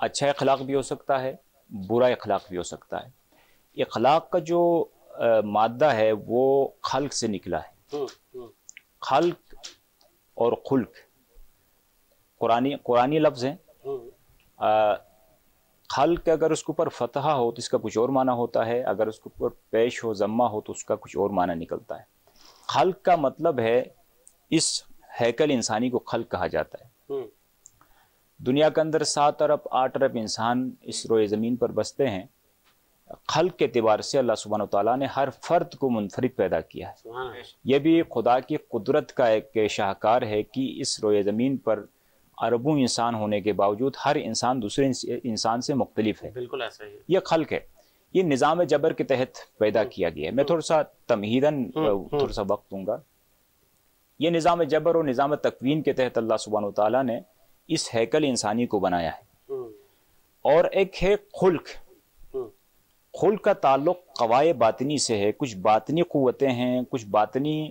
اچھا اخلاق بھی ہو سکتا ہے، برا اخلاق بھی ہو سکتا ہے۔ اخلاق کا جو مادہ ہے وہ خلق سے نکلا ہے۔ خلق اور خلق قرآنی لفظ ہیں۔ خلق اگر اس کے اوپر فتحہ ہو تو اس کا کچھ اور معنی ہوتا ہے، اگر اس کے اوپر پیش ہو ضمہ ہو تو اس کا کچھ اور معنی نکلتا ہے۔ خلق کا مطلب ہے اس ہیکل انسانی کو خلق کہا جاتا ہے۔ دنیا کے اندر 7 ارب 8 ارب انسان اس روئے زمین پر بستے ہیں۔ خلق کے اعتبار سے اللہ سبحانہ وتعالیٰ نے ہر فرد کو منفرد پیدا کیا ہے۔ یہ بھی خدا کی قدرت کا ایک شاہکار ہے کہ اس روئے زمین پر اربوں انسان ہونے کے باوجود ہر انسان دوسرے انسان سے مختلف ہے۔ بالکل ایسا ہی ہے۔ یہ خلق ہے، یہ نظام جبر کے تحت پیدا کیا گیا ہے۔ میں تھوڑا سا تمہیداً تھوڑا سا وقت دوں گا۔ یہ نظام جبر اور نظام تکوین کے تحت اللہ سبحانہ وتعالیٰ نے اس ہیکل انسانی کو بنایا ہے۔ اور ایک ہے خلق۔ خلق کا تعلق قوائے باطنی سے ہے، کچھ باطنی قوتیں ہیں، کچھ باطنی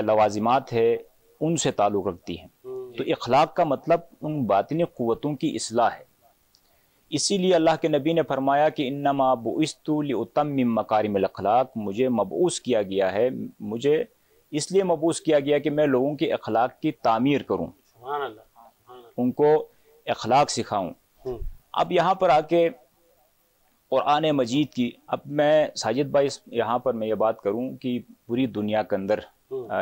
لوازمات ہے، ان سے تعلق رکھتی ہیں۔ تو اخلاق کا مطلب ان باطنی قوتوں کی اصلاح ہے۔ اسی لیے اللہ کے نبی نے فرمایا کہ انما بعثت لاتمم مکارم الاخلاق، مجھے مبعوث کیا گیا ہے، مجھے اس لیے مبعوث کیا گیا کہ میں لوگوں کے اخلاق کی تعمیر کروں، ان کو اخلاق سکھاؤں۔ اب یہاں پر آ کے قرآن مجید کی، اب میں ساجد بھائی یہاں پر میں یہ بات کروں کہ پوری دنیا کے اندر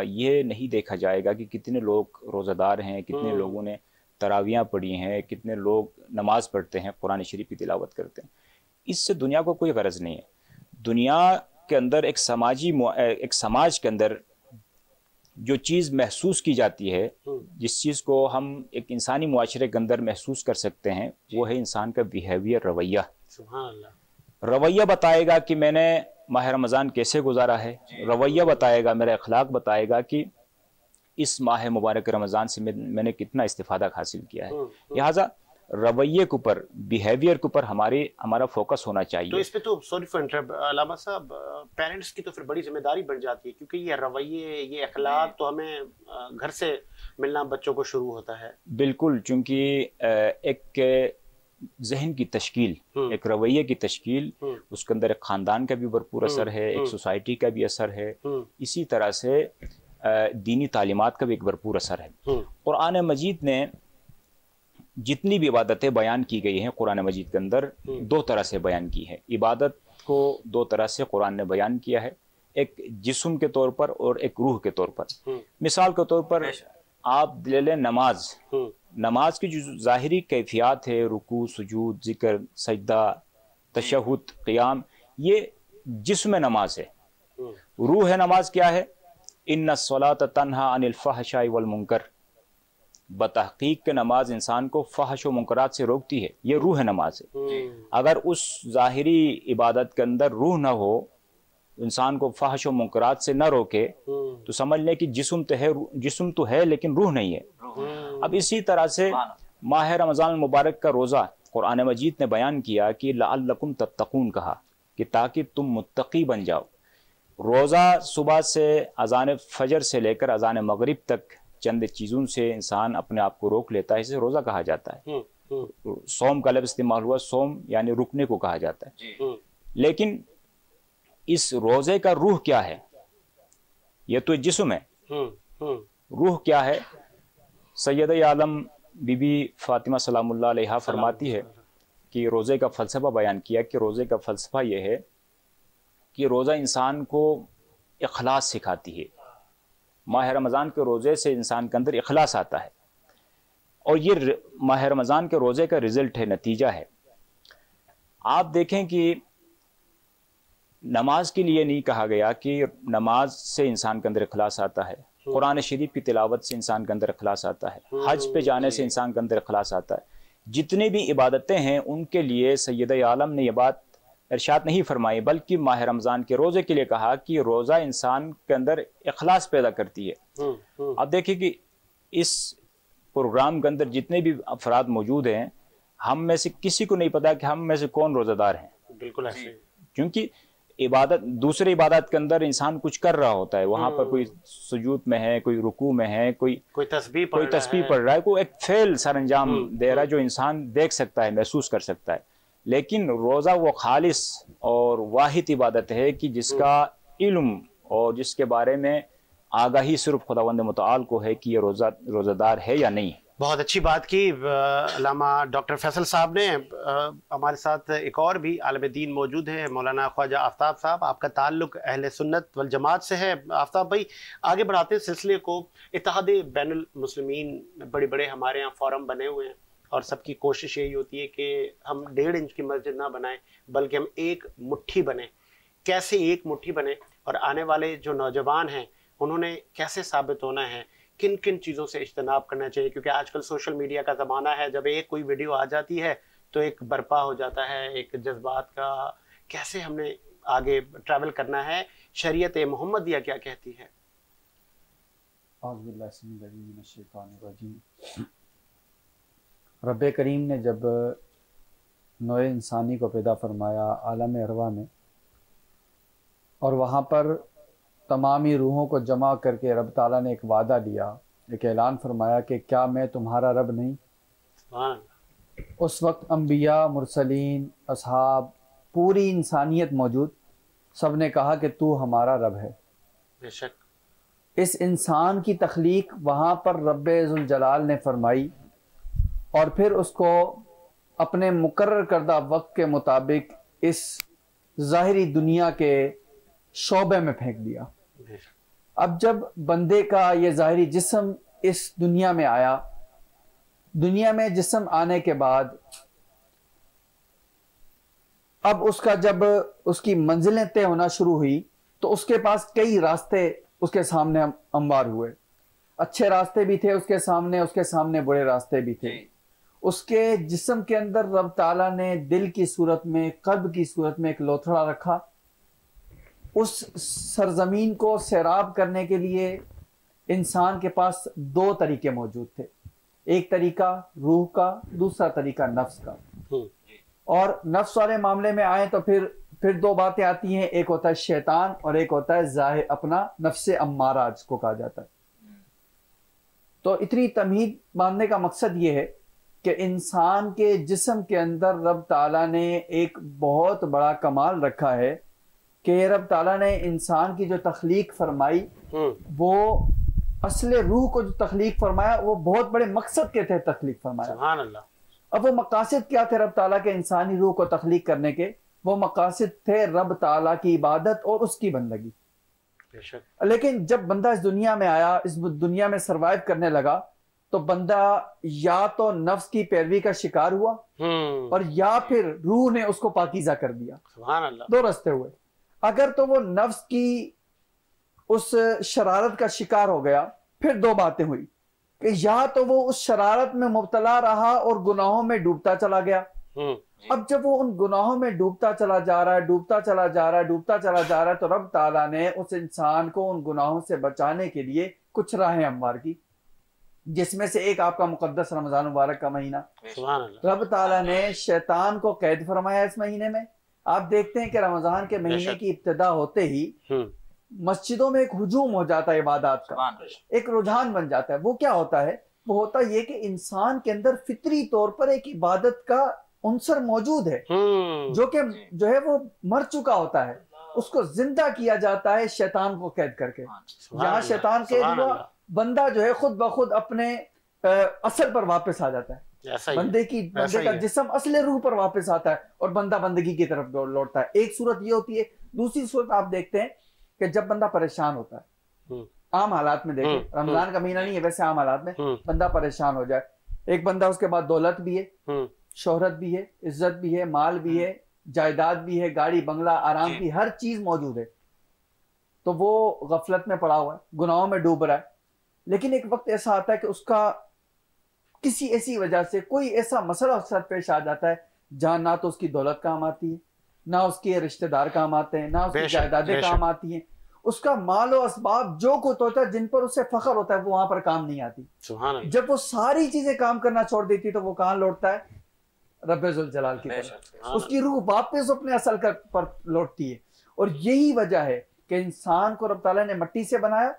یہ نہیں دیکھا جائے گا کہ کتنے لوگ روزہ دار ہیں، کتنے لوگوں نے تراویاں پڑھی ہیں، کتنے لوگ نماز پڑھتے ہیں، قرآن شریف کی تلاوت کرتے ہیں۔ اس سے دنیا کو کوئی غرض نہیں ہے۔ دنیا کے اندر ایک سماج کے اندر جو چیز محسوس کی جاتی ہے، جس چیز کو ہم ایک انسانی معاشرے کے اندر محسوس کر سکتے ہیں، وہ ہے انسان کا بیہیویئر، رویہ۔ سبحان اللہ۔ رویہ بتائے گا کہ میں نے ماہ رمضان کیسے گزارا ہے، رویہ بتائے گا، میرا اخلاق بتائے گا کہ اس ماہ مبارک رمضان سے میں نے کتنا استفادہ حاصل کیا ہے۔ لہٰذا رویے کے اوپر، بیہیویئر کے اوپر ہمارا فوکس ہونا چاہیے۔ تو اس پہ تو سوری فار انٹرپٹ علامہ صاحب، پیرنٹس کی تو پھر بڑی ذمہ داری بن جاتی ہے، کیونکہ یہ رویے، یہ اخلاق تو ہمیں گھر سے ملنا بچوں کو شروع ہوتا ہے۔ بالکل، چونکہ ایک ذہن کی تشکیل، ایک رویے کی تشکیل، اس کے اندر ایک خاندان کا بھی بھرپور اثر ہے، ایک سوسائٹی کا بھی اثر ہے، اسی طرح سے دینی تعلیمات کا بھی ایک بھرپور اثر ہے۔ قرآن مجید نے جتنی بھی عبادتیں بیان کی گئی ہیں قرآن مجید کے اندر، 2 طرح سے بیان کی ہے۔ عبادت کو 2 طرح سے قرآن نے بیان کیا ہے، ایک جسم کے طور پر اور ایک روح کے طور پر۔ مثال کے طور پر آپ لے لیں نماز کی جو ظاہری کیفیات ہے، رکوع، سجود، ذکر، سجدہ، تشہد، قیام، یہ جسم نماز ہے۔ روح نماز کیا ہے؟ ان الصلاۃ تنہی عن الفحشاء والمنکر، بتحقیق کہ نماز انسان کو فحش و منکرات سے روکتی ہے، یہ روح نماز ہے۔ اگر اس ظاہری عبادت کے اندر روح نہ ہو، انسان کو فحش و منکرات سے نہ روکے، تو سمجھ لیں کہ جسم تو ہے لیکن روح نہیں ہے۔ اب اسی طرح سے ماہ رمضان المبارک کا روزہ قرآن مجید نے بیان کیا کہ لعلکم تتقون، کہا کہ تاکہ تم متقی بن جاؤ۔ روزہ صبح سے اذان فجر سے لے کر اذان مغرب تک چند چیزوں سے انسان اپنے آپ کو روک لیتا ہے، اسے روزہ کہا جاتا ہے۔ صوم کا لفظ استعمال ہوا، صوم یعنی رکنے کو کہا جاتا ہے۔ لیکن اس روزے کا روح کیا ہے؟ یہ تو جسم ہے، روح کیا ہے؟ سیدہ عالم بی بی فاطمہ سلام اللہ علیہا فرماتی ہے کہ روزے کا فلسفہ بیان کیا کہ روزے کا فلسفہ یہ ہے کہ روزہ انسان کو اخلاص سکھاتی ہے۔ ماہ رمضان کے روزے سے انسان کے اندر اخلاص آتا ہے، اور یہ ماہ رمضان کے روزے کا رزلٹ ہے، نتیجہ ہے۔ آپ دیکھیں کہ نماز کے لیے نہیں کہا گیا کہ نماز سے انسان کے اندر اخلاص آتا ہے، قرآن شریف کی تلاوت سے انسان کے اندر اخلاص آتا ہے، حج پہ جانے سے انسان کے اندر اخلاص آتا ہے۔ جتنی بھی عبادتیں ہیں ان کے لیے سیدہ عالم نے یہ بات ارشاد نہیں فرمائی، بلکہ ماہ رمضان کے روزے کے لیے کہا کہ روزہ انسان کے اندر اخلاص پیدا کرتی ہے۔ اب دیکھیں کہ اس پروگرام کے اندر جتنے بھی افراد موجود ہیں، ہم میں سے کسی کو نہیں پتا کہ ہم میں سے کون روزہ دار ہیں۔ بالکل ایسے، کیونکہ عبادت دوسری عبادت کے اندر انسان کچھ کر رہا ہوتا ہے، وہاں پر کوئی سجود میں ہے، کوئی رکوع میں ہے، کوئی تسبیح پڑھ رہا ہے، کوئی ایک فعل سر انجام دے رہا ہے جو انسان دیکھ سکتا ہے، محسوس کر سکتا ہے. لیکن روزہ وہ خالص اور واحد عبادت ہے کہ جس کا علم اور جس کے بارے میں آگاہی صرف خداوند متعال کو ہے کہ یہ روزہ دار ہے یا نہیں. بہت اچھی بات کی علامہ ڈاکٹر فیصل صاحب نے. ہمارے ساتھ ایک اور بھی عالم دین موجود ہیں، مولانا خواجہ آفتاب صاحب. آپ کا تعلق اہل سنت والجماعت سے ہے. آفتاب بھائی، آگے بڑھاتے ہیں سلسلے کو. اتحاد بین المسلمین بڑے بڑے ہمارے یہاں فورم بنے ہوئے ہیں، اور سب کی کوشش یہی ہوتی ہے کہ ہم 1.5 انچ کی مسجد نہ بنائیں بلکہ ہم ایک مٹھی بنیں. کیسے ایک مٹھی بنیں، اور آنے والے جو نوجوان ہیں انہوں نے کیسے ثابت ہونا ہے، کن کن چیزوں سے اجتناب کرنا چاہیے؟ کیونکہ آج کل سوشل میڈیا کا زمانہ ہے، جب ایک کوئی ویڈیو آ جاتی ہے تو ایک برپا ہو جاتا ہے ایک جذبات کا. کیسے ہم نے آگے ٹریول کرنا ہے؟ شریعت محمدیہ کیا کہتی ہے؟ اعوذ باللہ السمیع العلیم من الشیطان الرجیم. رب کریم نے جب نوع انسانی کو پیدا فرمایا عالم ارواح میں، اور وہاں پر تمامی روحوں کو جمع کر کے رب تعالیٰ نے ایک وعدہ دیا، ایک اعلان فرمایا کہ کیا میں تمہارا رب نہیں؟ اس وقت انبیاء، مرسلین، اصحاب، پوری انسانیت موجود، سب نے کہا کہ تو ہمارا رب ہے. بے شک. اس انسان کی تخلیق وہاں پر رب ذوالجلال نے فرمائی، اور پھر اس کو اپنے مقرر کردہ وقت کے مطابق اس ظاہری دنیا کے شعبے میں پھینک دیا. اب جب بندے کا یہ ظاہری جسم اس دنیا میں آیا، دنیا میں جسم آنے کے بعد اب اس کا جب اس کی منزلیں طے ہونا شروع ہوئی تو اس کے پاس کئی راستے اس کے سامنے ہموار ہوئے. اچھے راستے بھی تھے اس کے سامنے برے راستے بھی تھے. اس کے جسم کے اندر رب تعالیٰ نے دل کی صورت میں، قلب کی صورت میں ایک لوتھڑا رکھا. اس سرزمین کو سیراب کرنے کے لیے انسان کے پاس 2 طریقے موجود تھے. ایک طریقہ روح کا، دوسرا طریقہ نفس کا. اور نفس والے معاملے میں آئیں تو پھر 2 باتیں آتی ہیں. ایک ہوتا ہے شیطان اور ایک ہوتا ہے ظاہر اپنا نفس امارہ جس کو کہا جاتا ہے. تو اتنی تمہید باندھنے کا مقصد یہ ہے کہ انسان کے جسم کے اندر رب تعالیٰ نے ایک بہت بڑا کمال رکھا ہے کہ رب تعالیٰ نے انسان کی جو تخلیق فرمائی، وہ اصل روح کو جو تخلیق فرمایا وہ بہت بڑے مقصد کے تھے تخلیق فرمایا. سبحان اللہ. اب وہ مقاصد کیا تھے رب تعالیٰ کے انسانی روح کو تخلیق کرنے کے؟ وہ مقاصد تھے رب تعالیٰ کی عبادت اور اس کی بندگی. لیکن جب بندہ اس دنیا میں آیا، اس دنیا میں سروائیو کرنے لگا، تو بندہ یا تو نفس کی پیروی کا شکار ہوا اور یا پھر روح نے اس کو پاکیزہ کر دیا. سبحان اللہ. 2 راستے ہوئے. اگر تو وہ نفس کی اس شرارت کا شکار ہو گیا، پھر 2 باتیں ہوئی کہ یا تو وہ اس شرارت میں مبتلا رہا اور گناہوں میں ڈوبتا چلا گیا. اب جب وہ ان گناہوں میں ڈوبتا چلا جا رہا ہے تو رب تعالیٰ نے اس انسان کو ان گناہوں سے بچانے کے لیے کچھ راہیں ہموار کی، جس میں سے ایک آپ کا مقدس رمضان مبارک کا مہینہ. رب تعالیٰ نے شیطان کو قید فرمایا اس مہینے میں. آپ دیکھتے ہیں کہ رمضان کے مہینے کی ابتدا ہوتے ہی مسجدوں میں ایک ہجوم ہو جاتا ہے عبادات کا، ایک رجحان بن جاتا ہے. وہ کیا ہوتا ہے؟ وہ ہوتا یہ کہ انسان کے اندر فطری طور پر ایک عبادت کا عنصر موجود ہے جو ہے وہ مر چکا ہوتا ہے. اس کو زندہ کیا جاتا ہے شیطان کو قید کر کے. جہاں شیطان قید ہوا، بندہ جو ہے خود بخود اپنے اصل پر واپس آ جاتا ہے. بندے کا جسم اصل روح پر واپس آتا ہے اور بندہ بندگی کی طرف لوٹتا ہے. ایک صورت یہ ہوتی ہے. دوسری صورت آپ دیکھتے ہیں کہ جب بندہ پریشان ہوتا ہے، عام حالات میں دیکھیں، رمضان کا مہینہ نہیں ہے، ویسے عام حالات میں بندہ پریشان ہو جائے. ایک بندہ اس کے بعد دولت بھی ہے، شہرت بھی ہے، عزت بھی ہے، مال بھی ہے، جائیداد بھی ہے، گاڑی بنگلہ آرام کی ہر چیز موجود ہے، تو وہ غفلت میں پڑا ہوا ہے، گناہوں میں ڈوب رہا ہے. لیکن ایک وقت ایسا آتا ہے کہ اس کا کسی ایسی وجہ سے کوئی ایسا مسئلہ اس ساتھ پیش آ جاتا ہے جہاں نہ تو اس کی دولت کام آتی ہے، نہ اس کے رشتہ دار کام آتے ہیں، نہ اس کی جائیدادیں کام آتی ہیں. اس کا مال و اسباب جو کچھ ہوتا ہے جن پر اسے فخر ہوتا ہے وہ وہاں پر کام نہیں آتی. جب وہ ساری چیزیں کام کرنا چھوڑ دیتی تو وہ کہاں لوٹتا ہے؟ رب ذوالجلال کی طرف. اس کی روح واپس اپنے اصل پر لوٹتی ہے. اور یہی وجہ ہے کہ انسان کو رب تعالیٰ نے مٹی سے بنایا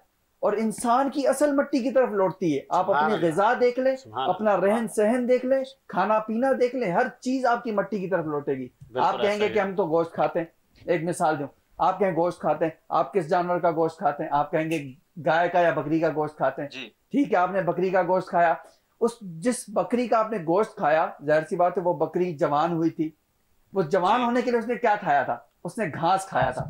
اور انسان کی اصل مٹی کی طرف لوٹتی ہے. آپ اپنی غذا دیکھ لیں, اپنا رہن سہن دیکھ لیں, کھانا پینا دیکھ لیں, ہر چیز آپ کی مٹی کی طرف لوٹے گی. آپ کہیں گے کہ ہم تو گوشت کھاتے ہیں, ایک مثال دوں, آپ کہیں گوشت کھاتے ہیں, آپ کس جانور کا گوشت کھاتے ہیں؟ آپ کہیں گے گائے کا یا بکری کا گوشت کھاتے ہیں. ٹھیک ہے, آپ نے بکری کا گوشت کھایا. جس بکری کا آپ نے گوشت کھایا, ظاہر سی بات ہے وہ بکری جوان ہوئی تھی. وہ جوان ہونے کے لیے اس نے کیا کھایا تھا؟ اس نے گھاس کھایا تھا.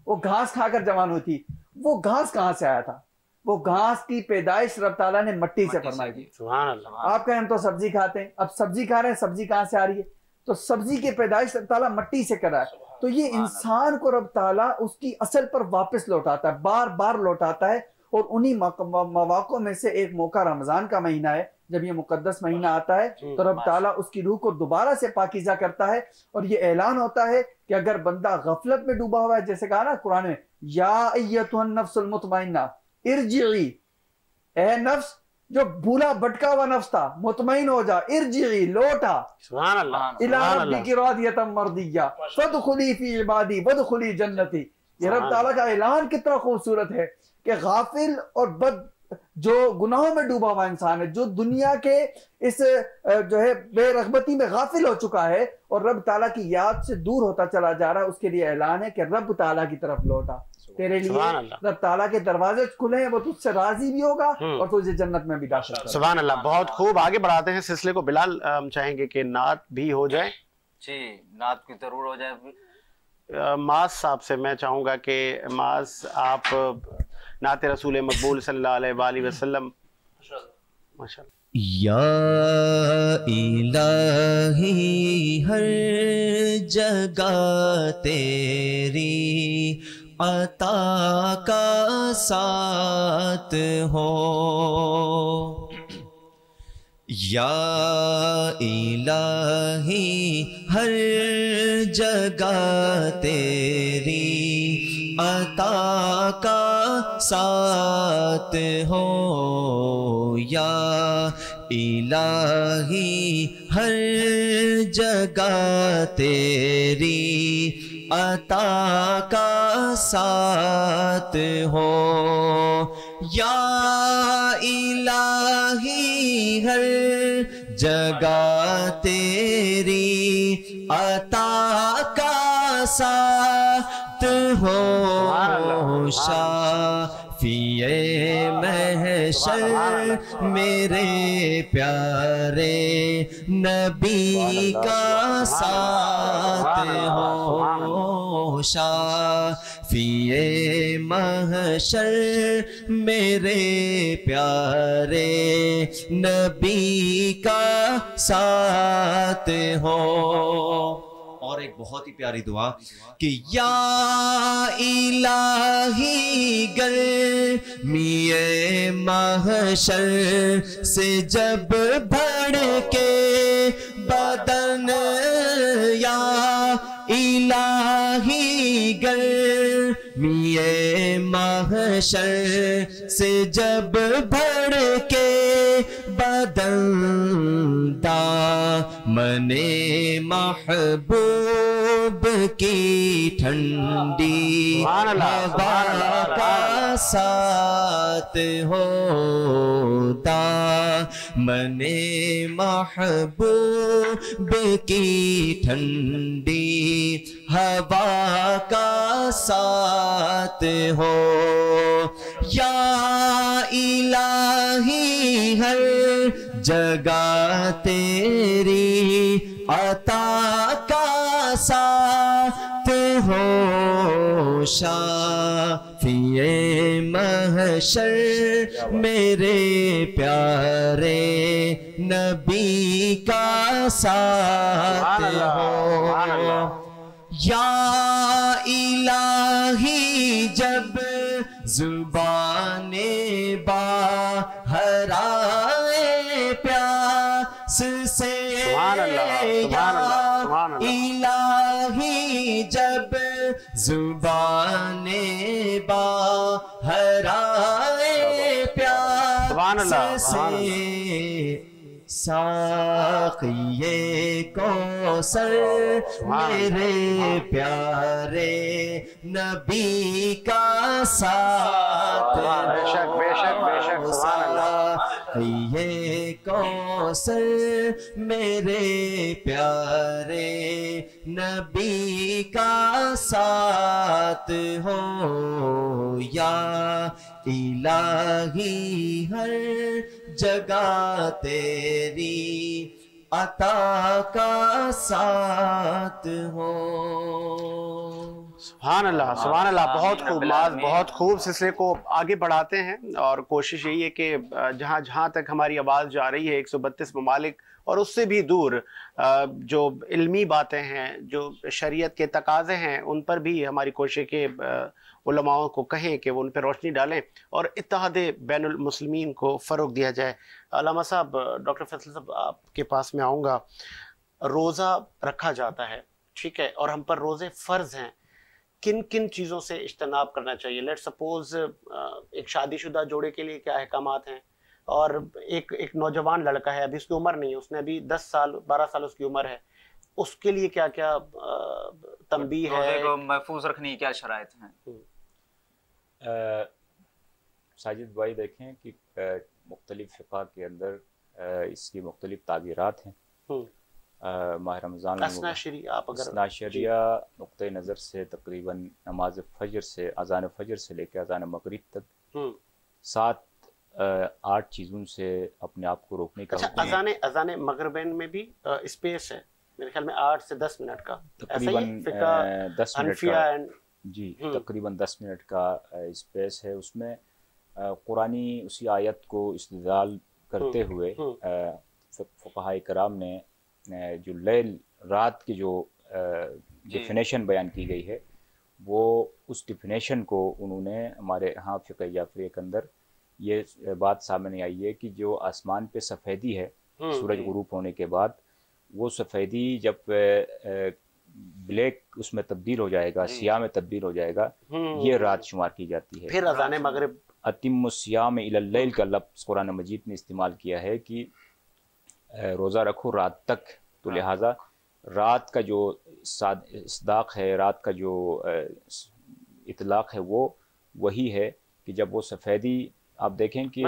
وہ گھاس کھا کر جوان ہوئی تھی. وہ گھاس کہاں سے آیا تھا؟ وہ گھاس کی پیدائش رب تعالیٰ نے مٹی سے فرمائی تھی. آپ کہیں ہم تو سبزی کھاتے ہیں, اب سبزی کھا رہے ہیں, سبزی کہاں سے آ رہی ہے؟ تو سبزی کی پیدائش رب تعالیٰ مٹی سے کر رہا ہے. تو یہ انسان کو رب تعالیٰ اس کی اصل پر واپس لوٹاتا ہے, بار بار لوٹاتا ہے. اور انہی مواقع میں سے ایک موقع رمضان کا مہینہ ہے. جب یہ مقدس مہینہ آتا ہے تو رب تعالیٰ اس کی روح کو دوبارہ سے پاکیزہ کرتا ہے, اور یہ اعلان ہوتا ہے کہ اگر بندہ غفلت میں ڈوبا ہوا ہے, جیسے کہا نا قرآن میں, یا ایتھا النفس المطمئنہ ارجعی, اے نفس جو بھولا بھٹکا ہوا نفس تھا, مطمئن ہو جا, ارجعی لوٹا, سبحان اللہ, الی ربک راضیۃ مرضیہ فادخلی فی عبادی وادخلی جنتی. یہ رب تعالیٰ کا اعلان کتنا خوبصورت ہے کہ غافل اور بد جو گناہوں میں ڈوبا ہوا انسان ہے, جو دنیا کے اس جو ہے بے رغبتی میں غافل ہو چکا ہے اور رب تعالیٰ کی یاد سے دور ہوتا چلا جا رہا ہے, اس کے لیے اعلان ہے کہ رب تعالیٰ کی طرف لوٹا. تیرے لیے رب تعالیٰ کے دروازے کھلے ہیں, وہ تجھ سے راضی بھی ہوگا اور تجھے جنت میں بھی داخل کرے. سبحان اللہ, بہت خوب. آگے بڑھاتے ہیں سلسلے کو. بلال, ہم چاہیں گے کہ نعت بھی ہو جائے. جی, نعت کی ضرور ہو جائے. معاذ صاحب سے میں چاہوں گا کہ معاذ آپ نعت رسول مقبول صلی اللہ علیہ وآلہ وسلم. ماشاءاللہ. یا الہی ہر جگہ تیری عطا کا ساتھ ہو, یا الہی ہر جگہ تیری عطا کا ساتھ ہو, یا الہی ہر جگہ تیری عطا کا ساتھ ہو, یا الہی ہر جگہ تیری عطا کا ساتھ ہو, شافی محشر میرے پیارے نبی کا ساتھ ہو, شافی محشر میرے پیارے نبی کا ساتھ ہو. اور ایک بہت ہی پیاری دعا کہ یا الہی گرمی محشر سے جب بھڑکے بدن, یا الہی گرمی محشر سے جب بھڑکے بدن, دامن محبوب کی ٹھنڈی ہوا کا ساتھ ہو, دامن محبوب کی ٹھنڈی ہوا کا ساتھ ہو, یا الہی ہر جگہ تیری عطا کا ساتھ ہو, شافی محشر میرے پیارے نبی کا ساتھ ہو, یا الہی جب زبان باہر آئے پیاس سے, یا الہی جب زبان باہر آئے پیاس سے, ساقیے کوثر میرے پیارے نبی کا ساتھ بے شک بے شک بے شک سبحان اللہ یہ کوثر میرے پیارے نبی کا ساتھ ہو یا الہی ہر جگہ تیری عطا کا ساتھ ہو. سبحان اللہ سبحان اللہ. بہت خوب معاذ، بہت خوب. سلسلے کو آگے بڑھاتے ہیں اور کوشش یہی ہے کہ جہاں جہاں تک ہماری آواز جا رہی ہے 132 ممالک اور اس سے بھی دور جو علمی باتیں ہیں، جو شریعت کے تقاضے ہیں، ان پر بھی ہماری کوشش کہ علماؤں کو کہیں کہ وہ ان پہ روشنی ڈالیں اور اتحاد بین المسلمین کو فروغ دیا جائے. علامہ صاحب، ڈاکٹر فیصل صاحب آپ کے پاس میں آؤں گا. روزہ رکھا جاتا ہے، ٹھیک ہے، اور ہم پر روزے فرض ہیں. کن کن چیزوں سے اجتناب کرنا چاہیے؟ لیٹ سپوز ایک شادی شدہ جوڑے کے لیے کیا احکامات ہیں، اور ایک نوجوان لڑکا ہے، ابھی اس کی عمر نہیں ہے، اس نے ابھی 10 سال 12 سال اس کی عمر ہے، اس کے لیے کیا کیا تنبیہ ہے؟ روزے کو محفوظ رکھنے کی کیا شرائط ہیں؟ ساجد بھائی دیکھیں کہ مختلف فقہ کے اندر اس کی مختلف تعبیرات ہیں. ماہ رمضان اسنا شریعہ نقطۂ نظر سے تقریباً نماز فجر سے اذان فجر سے لے کے اذان مغرب تک 7-8 چیزوں سے اپنے آپ کو روکنے کا. اچھا، اذان مغربین میں بھی اسپیس ہے میرے خیال میں 8 سے 10 منٹ کا، تقریباً 10 منٹ کا. جی تقریباً 10 منٹ کا اسپیس ہے. اس میں قرآنی اسی آیت کو استدلال کرتے ہوئے فقہاء کرام نے جو لیل رات کی جو ڈیفینیشن بیان کی گئی ہے، وہ اس ڈیفینیشن کو انہوں نے ہمارے ہاں فقہ جعفریہ کے اندر یہ بات سامنے آئی ہے کہ جو آسمان پہ سفیدی ہے سورج غروب ہونے کے بعد، وہ سفیدی جب بلیک اس میں تبدیل ہو جائے گا، سیاہ میں تبدیل ہو جائے گا، یہ رات شمار کی جاتی ہے. پھر اذان مغرب اتم الصیام الی اللیل کا لفظ قرآن مجید نے استعمال کیا ہے کہ روزہ رکھو رات تک. تو لہٰذا رات کا جو اصداق ہے، رات کا جو اطلاق ہے، وہ وہی ہے کہ جب وہ سفیدی آپ دیکھیں کہ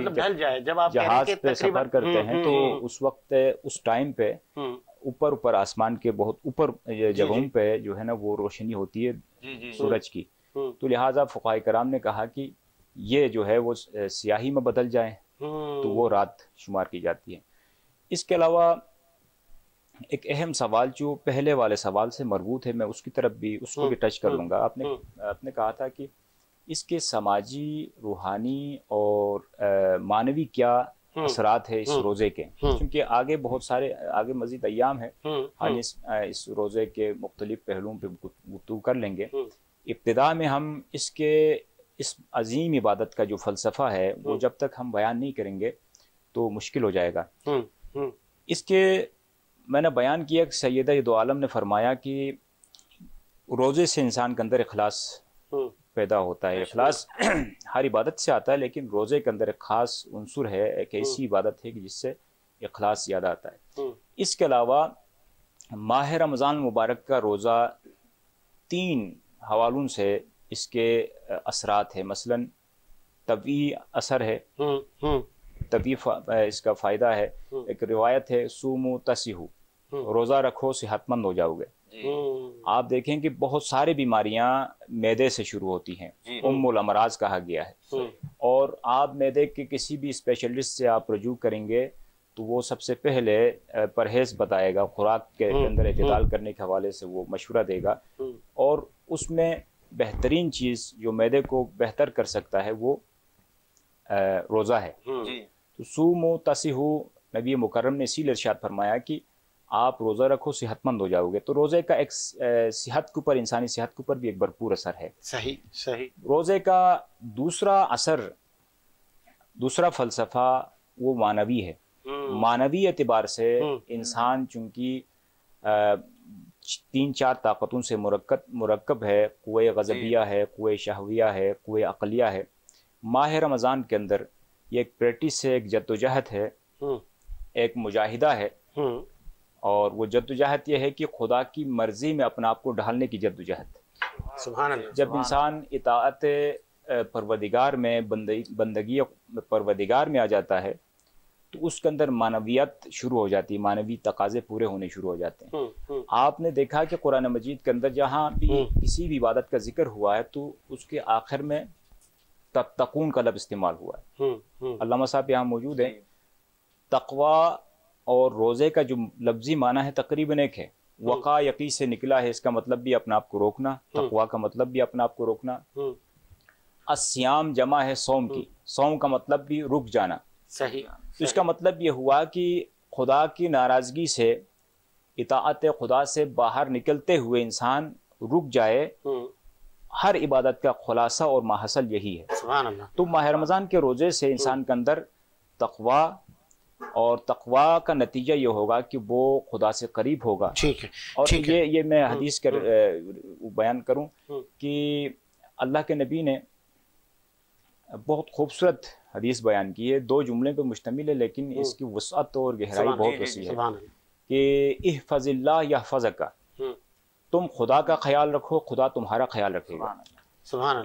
جب آپ جہاز پہ سفر کرتے ہیں تو اس وقت اس ٹائم پہ اوپر آسمان کے بہت اوپر جگہوں پہ جو ہے نا وہ روشنی ہوتی ہے سورج کی. تو لہٰذا فقہاء کرام نے کہا کہ یہ جو ہے وہ سیاہی میں بدل جائیں تو وہ رات شمار کی جاتی ہے. اس کے علاوہ ایک اہم سوال جو پہلے والے سوال سے مربوط ہے، میں اس کی طرف بھی اس کو بھی ٹچ کر لوں گا. آپ نے کہا تھا کہ اس کے سماجی، روحانی اور معنوی کیا اثرات ہے اس روزے کے، کیونکہ آگے بہت سارے آگے مزید ایام ہے، ہم اس روزے کے مختلف پہلوؤں پہ گفتگو کر لیں گے. ابتدا میں ہم اس عظیم عبادت کا جو فلسفہ ہے وہ جب تک ہم بیان نہیں کریں گے تو مشکل ہو جائے گا. اس کے میں نے بیان کیا کہ سیدہ دو عالم نے فرمایا کہ روزے سے انسان کے اندر اخلاص پیدا ہوتا ہے. اخلاص ہر عبادت سے آتا ہے، لیکن روزے کے اندر ایک خاص عنصر ہے، ایک ایسی عبادت ہے کہ جس سے اخلاص زیادہ آتا ہے. اس کے علاوہ ماہ رمضان مبارک کا روزہ 3 حوالوں سے اس کے اثرات ہیں. مثلا طبعی اثر ہے، طبعی اس کا فائدہ ہے. ایک روایت ہے سومو تسیحو، روزہ رکھو صحت مند ہو جاؤ گے. آپ دیکھیں کہ بہت ساری بیماریاں معدے سے شروع ہوتی ہیں، الامراض کہا گیا ہے. اور آپ معدے کے کسی بھی اسپیشلسٹ سے آپ رجوع کریں گے تو وہ سب سے پہلے پرہیز بتائے گا، خوراک کے اندر اعتدال کرنے کے حوالے سے وہ مشورہ دے گا. اور اس میں بہترین چیز جو معدے کو بہتر کر سکتا ہے وہ روزہ ہے. تو سومو تسیحو نبی مکرم نے اسی لیے ارشاد فرمایا کہ آپ روزہ رکھو صحت مند ہو جاؤ گے. تو روزے کا ایک صحت کے اوپر، انسانی صحت کے اوپر بھی ایک بھرپور اثر ہے. صحیح. روزے کا دوسرا اثر، دوسرا فلسفہ وہ معنوی ہے. معنوی اعتبار سے انسان چونکہ 3-4 طاقتوں سے مرکب ہے، قوہ غضبیہ ہے، قوہ شہویہ ہے، قوہ عقلیہ ہے. ماہ رمضان کے اندر یہ ایک پریکٹس ہے، ایک جدوجہد ہے ایک مجاہدہ ہے، اور وہ جدوجہد یہ ہے کہ خدا کی مرضی میں اپنے آپ کو ڈھالنے کی جدوجہد۔ سبحان اللہ۔ جب انسان اطاعت پروردگار میں بندگی پروردگار میں آ جاتا ہے تو اس کے اندر معنویت شروع ہو جاتی ہے، معنوی تقاضے پورے ہونے شروع ہو جاتے ہیں۔ آپ نے دیکھا کہ قرآن مجید کے اندر جہاں بھی کسی بھی عبادت کا ذکر ہوا ہے تو اس کے آخر میں تتقون کا لفظ استعمال ہوا ہے۔ علامہ صاحب یہاں موجود ہیں۔ تقوی اور روزے کا جو لفظی معنی ہے تقریباً ایک ہے۔ وقا یقی سے نکلا ہے، اس کا مطلب بھی اپنے آپ کو روکنا، تقوی کا مطلب بھی اپنے آپ کو روکنا۔ الصیام جمع ہے صوم کی، صوم کا مطلب بھی رک جانا۔ صحیح۔ تو اس کا مطلب یہ ہوا کہ خدا کی ناراضگی سے، اطاعت خدا سے باہر نکلتے ہوئے انسان رک جائے۔ ہر عبادت کا خلاصہ اور ماحصل یہی ہے۔ سبحان اللہ۔ تو ماہ رمضان کے روزے سے انسان کے اندر تقوی، اور تقوی کا نتیجہ یہ ہوگا کہ وہ خدا سے قریب ہوگا۔ ٹھیک ہے۔ اور یہ میں حدیث کر بیان کروں کہ اللہ کے نبی نے بہت خوبصورت حدیث بیان کی ہے، 2 جملے پہ مشتمل ہے لیکن اس کی وسعت اور گہرائی بہت وسیع ہے کہ احفظ اللہ یحفظک، تم خدا کا خیال رکھو، خدا تمہارا خیال رکھے گا۔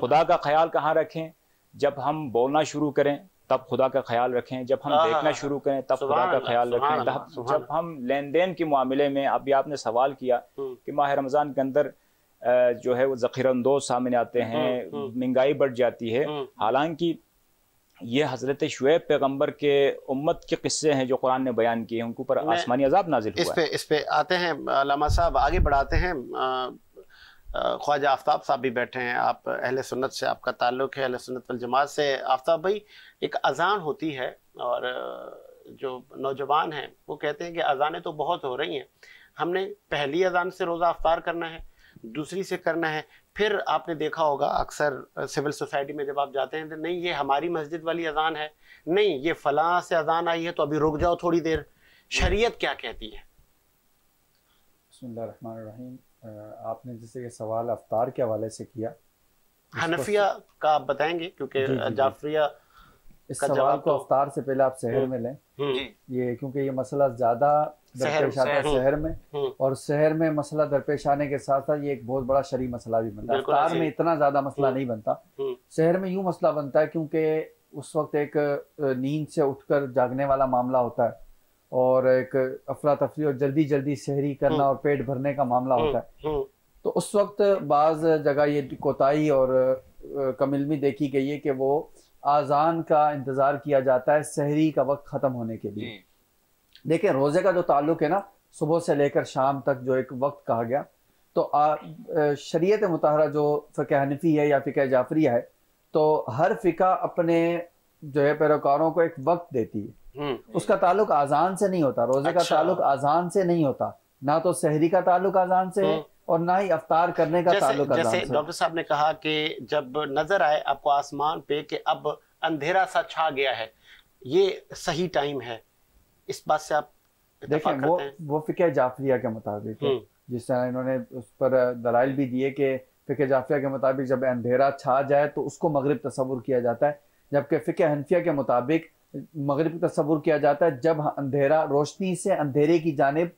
خدا کا خیال کہاں رکھیں؟ جب ہم بولنا شروع کریں تب خدا کا خیال رکھیں، جب ہم دیکھنا شروع کریں تب خدا کا خیال رکھیں، جب ہم لین دین کے معاملے میں، ابھی آپ نے سوال کیا کہ ماہ رمضان کے اندر جو ہے وہ ذخیرہ اندوز سامنے آتے ہیں، مہنگائی بڑھ جاتی ہے، حالانکہ یہ حضرت شعیب پیغمبر کے امت کے قصے ہیں جو قرآن نے بیان کیے ہیں، ان کے اوپر آسمانی عذاب نازل ہوا ہے۔ اس پہ آتے ہیں علامہ صاحب، آگے بڑھاتے ہیں۔ خواجہ آفتاب صاحب بھی بیٹھے ہیں، آپ اہل سنت سے آپ کا تعلق ہے، اہل سنت والجماعت سے۔ آفتاب بھائی، ایک اذان ہوتی ہے اور جو نوجوان ہیں وہ کہتے ہیں کہ اذانیں تو بہت ہو رہی ہیں، ہم نے پہلی اذان سے روزہ افطار کرنا ہے، دوسری سے کرنا ہے، پھر آپ نے دیکھا ہوگا اکثر سول سوسائٹی میں جب آپ جاتے ہیں تو نہیں یہ ہماری مسجد والی اذان ہے، نہیں یہ فلاں سے اذان آئی ہے تو ابھی رک جاؤ تھوڑی دیر۔ شریعت کیا کہتی ہے؟ بسم اللہ الرحمن الرحیم۔ آپ نے جیسے کہ سوال افطار کے حوالے سے کیا، حنفیہ کا آپ بتائیں گے کیونکہ جعفریہ اس سوال کو افطار سے پہلے آپ سحر میں لیں، یہ کیونکہ یہ مسئلہ زیادہ درپیش آتا ہے سحر میں، اور سحر میں مسئلہ درپیش آنے کے ساتھ ساتھ یہ ایک بہت بڑا شرعی مسئلہ بھی بنتا ہے۔ افطار میں اتنا زیادہ مسئلہ نہیں بنتا، سحر میں یوں مسئلہ بنتا ہے کیونکہ اس وقت ایک نیند سے اٹھ کر جاگنے والا معاملہ ہوتا ہے، اور ایک افراتفری اور جلدی جلدی سحری کرنا اور پیٹ بھرنے کا معاملہ ہوتا ہے۔ تو اس وقت بعض جگہ یہ کوتاہی اور کم علمی دیکھی گئی ہے کہ وہ آذان کا انتظار کیا جاتا ہے سحری کا وقت ختم ہونے کے لیے۔ دیکھیں روزے کا جو تعلق ہے نا، صبح سے لے کر شام تک جو ایک وقت کہا گیا، تو شریعت مطہرہ جو فقہ حنفی ہے یا فقہ جعفریہ ہے، تو ہر فقہ اپنے جو ہے پیروکاروں کو ایک وقت دیتی ہے، اس کا تعلق آذان سے نہیں ہوتا، روزے کا تعلق آذان سے نہیں ہوتا، نہ تو سحری کا تعلق آذان سے ہے اور نہ ہی افطار کرنے کا تعلق آذان سے۔ جیسے ڈاکٹر صاحب نے کہا کہ جب نظر آئے آپ کو آسمان پہ کہ اب اندھیرا سا چھا گیا ہے، یہ صحیح ٹائم ہے، اس بات سے آپ اتفاق کرتے ہیں؟ وہ فقہ جعفریہ کے مطابق ہے، جس طرح انہوں نے اس پر دلائل بھی دیے کہ فقہ جعفریہ کے مطابق جب اندھیرا چھا جائے تو اس کو مغرب تصور کیا جاتا ہے، جبکہ فقہ حنفیہ کے مطابق مغرب تصور کیا جاتا ہے جب اندھیرا روشنی سے اندھیرے کی جانب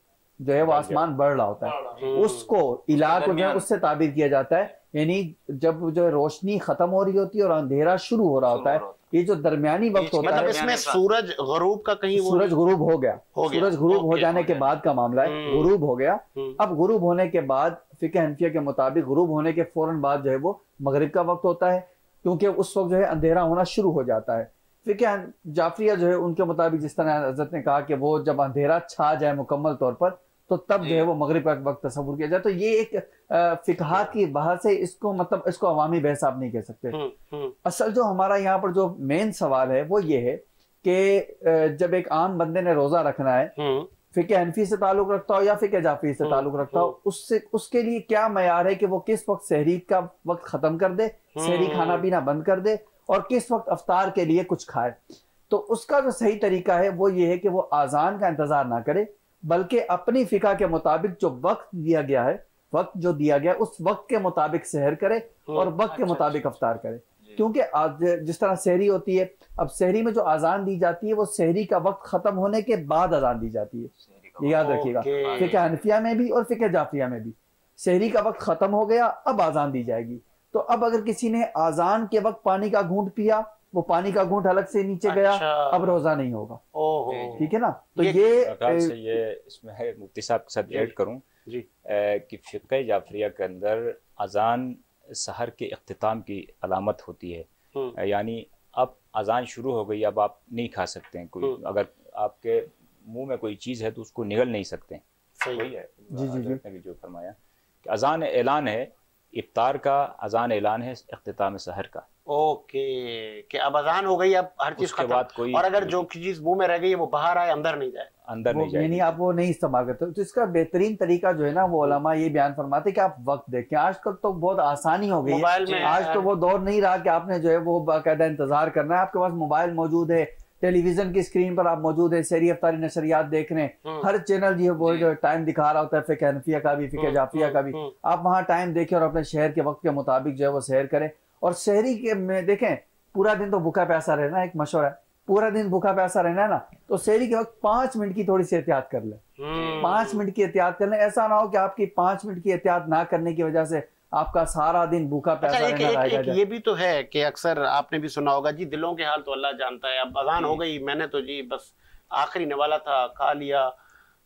جو ہے وہ آسمان بڑھ رہا ہوتا ہے، اس کو علاق جو ہے اس سے تعبیر کیا جاتا ہے، یعنی جب جو ہے روشنی ختم ہو رہی ہوتی ہے اور اندھیرا شروع ہو رہا ہوتا ہے، یہ جو درمیانی وقت ہوتا ہے، مطلب اس میں سورج غروب کا کہیں سورج غروب ہو گیا، سورج غروب ہو جانے کے بعد کا معاملہ ہے، غروب ہو گیا۔ اب غروب ہونے کے بعد فقہ حنفیہ کے مطابق غروب ہونے کے فوراً بعد جو ہے وہ مغرب کا وقت ہوتا ہے، کیونکہ اس وقت جو ہے اندھیرا ہونا شروع ہو جاتا ہے۔ فقہ جعفریہ جو ہے ان کے مطابق جس طرح حضرت نے کہا کہ وہ جب اندھیرا چھا جائے مکمل طور پر تو تب جو ہے وہ مغرب کا وقت تصور کیا جائے۔ تو یہ ایک فقہات کی بحث ہے، اس کو مطلب اس کو عوامی بحث آپ نہیں کہہ سکتے۔ اصل جو ہمارا یہاں پر جو مین سوال ہے وہ یہ ہے کہ جب ایک عام بندے نے روزہ رکھنا ہے، فقہ حنفی سے تعلق رکھتا ہو یا فقہ جعفری سے تعلق رکھتا ہو، اس کے لیے کیا معیار ہے کہ وہ کس وقت سحری کا وقت ختم کر دے، سحری کھانا پینا بند کر دے، اور کس وقت افطار کے لیے کچھ کھائے؟ تو اس کا جو صحیح طریقہ ہے وہ یہ ہے کہ وہ آذان کا انتظار نہ کرے، بلکہ اپنی فقہ کے مطابق جو وقت دیا گیا ہے، وقت جو دیا گیا اس وقت کے مطابق سحر کرے اور وقت کے مطابق افطار کرے۔ کیونکہ آج جس طرح سحری ہوتی ہے، اب سحری میں جو اذان دی جاتی ہے وہ سحری کا وقت ختم ہونے کے بعد اذان دی جاتی ہے، یاد رکھیے گا، فقہ حنفیہ میں بھی اور فقہ جعفریہ میں بھی سحری کا وقت ختم ہو گیا، اب اذان دی جائے گی۔ تو اب اگر کسی نے اذان کے وقت پانی کا گھونٹ پیا، وہ پانی کا گھونٹ حلق سے نیچے گیا، اب روزہ نہیں ہوگا، ٹھیک ہے نا۔ تو یہ اس میں ہے، مفتی صاحب کے ساتھ ایڈ کروں کہ فقہ جعفریہ کے اندر اذان سحر کے اختتام کی علامت ہوتی ہے، یعنی اب اذان شروع ہو گئی، اب آپ نہیں کھا سکتے ہیں، کوئی اگر آپ کے منہ میں کوئی چیز ہے تو اس کو نگل نہیں سکتے، وہی ہے حضرت نے بھی جو فرمایا کہ اذان اعلان ہے، افطار کا اذان اعلان ہے اختتام سحر کا۔ اوکے، کہ اب اذان ہو گئی، اب ہر چیز کے بعد کوئی، اور اگر جو چیز منہ میں رہ گئی ہے وہ باہر آئے، اندر نہیں جائے، اندر نہیں جائے، یعنی آپ وہ نہیں استعمال کرتے۔ تو اس کا بہترین طریقہ جو ہے نا، وہ علماء یہ بیان فرماتے کہ آپ وقت دیکھیں۔ آج کل تو بہت آسانی ہو گئی ہے، آج تو وہ دور نہیں رہا کہ آپ نے جو ہے وہ باقاعدہ انتظار کرنا ہے، آپ کے پاس موبائل موجود ہے، ٹیلی ویژن کی اسکرین پر آپ موجود ہیں، سحری افطاری نشریات دیکھ رہے ہیں، ہر چینل جو ہے وہ ٹائم دکھا رہا ہوتا ہے، فقہ حنفیہ کا بھی، فقہ جعفریہ کا بھی، آپ وہاں ٹائم دیکھیں اور اپنے شہر کے وقت کے مطابق جو ہے وہ سحر کریں۔ اور سحری کے میں دیکھیں پورا دن تو بھوکا پیاسا رہنا، ایک مشورہ ہے، پورا دن بھوکا پیاسا رہنا ہے نا، تو سحری کے وقت 5 منٹ کی تھوڑی سی احتیاط کر لیں، 5 منٹ کی احتیاط کر لیں۔ ایسا نہ ہو کہ آپ کی 5 منٹ کی احتیاط نہ کرنے کی وجہ سے آپ کا سارا دن بھوکا پیاسا رہنا رہے گا۔ یہ بھی تو ہے کہ اکثر آپ نے بھی سنا ہوگا جی، دلوں کے حال تو اللہ جانتا ہے، اب اذان ہو گئی، میں نے تو جی بس آخری نوالا تھا، کھا لیا،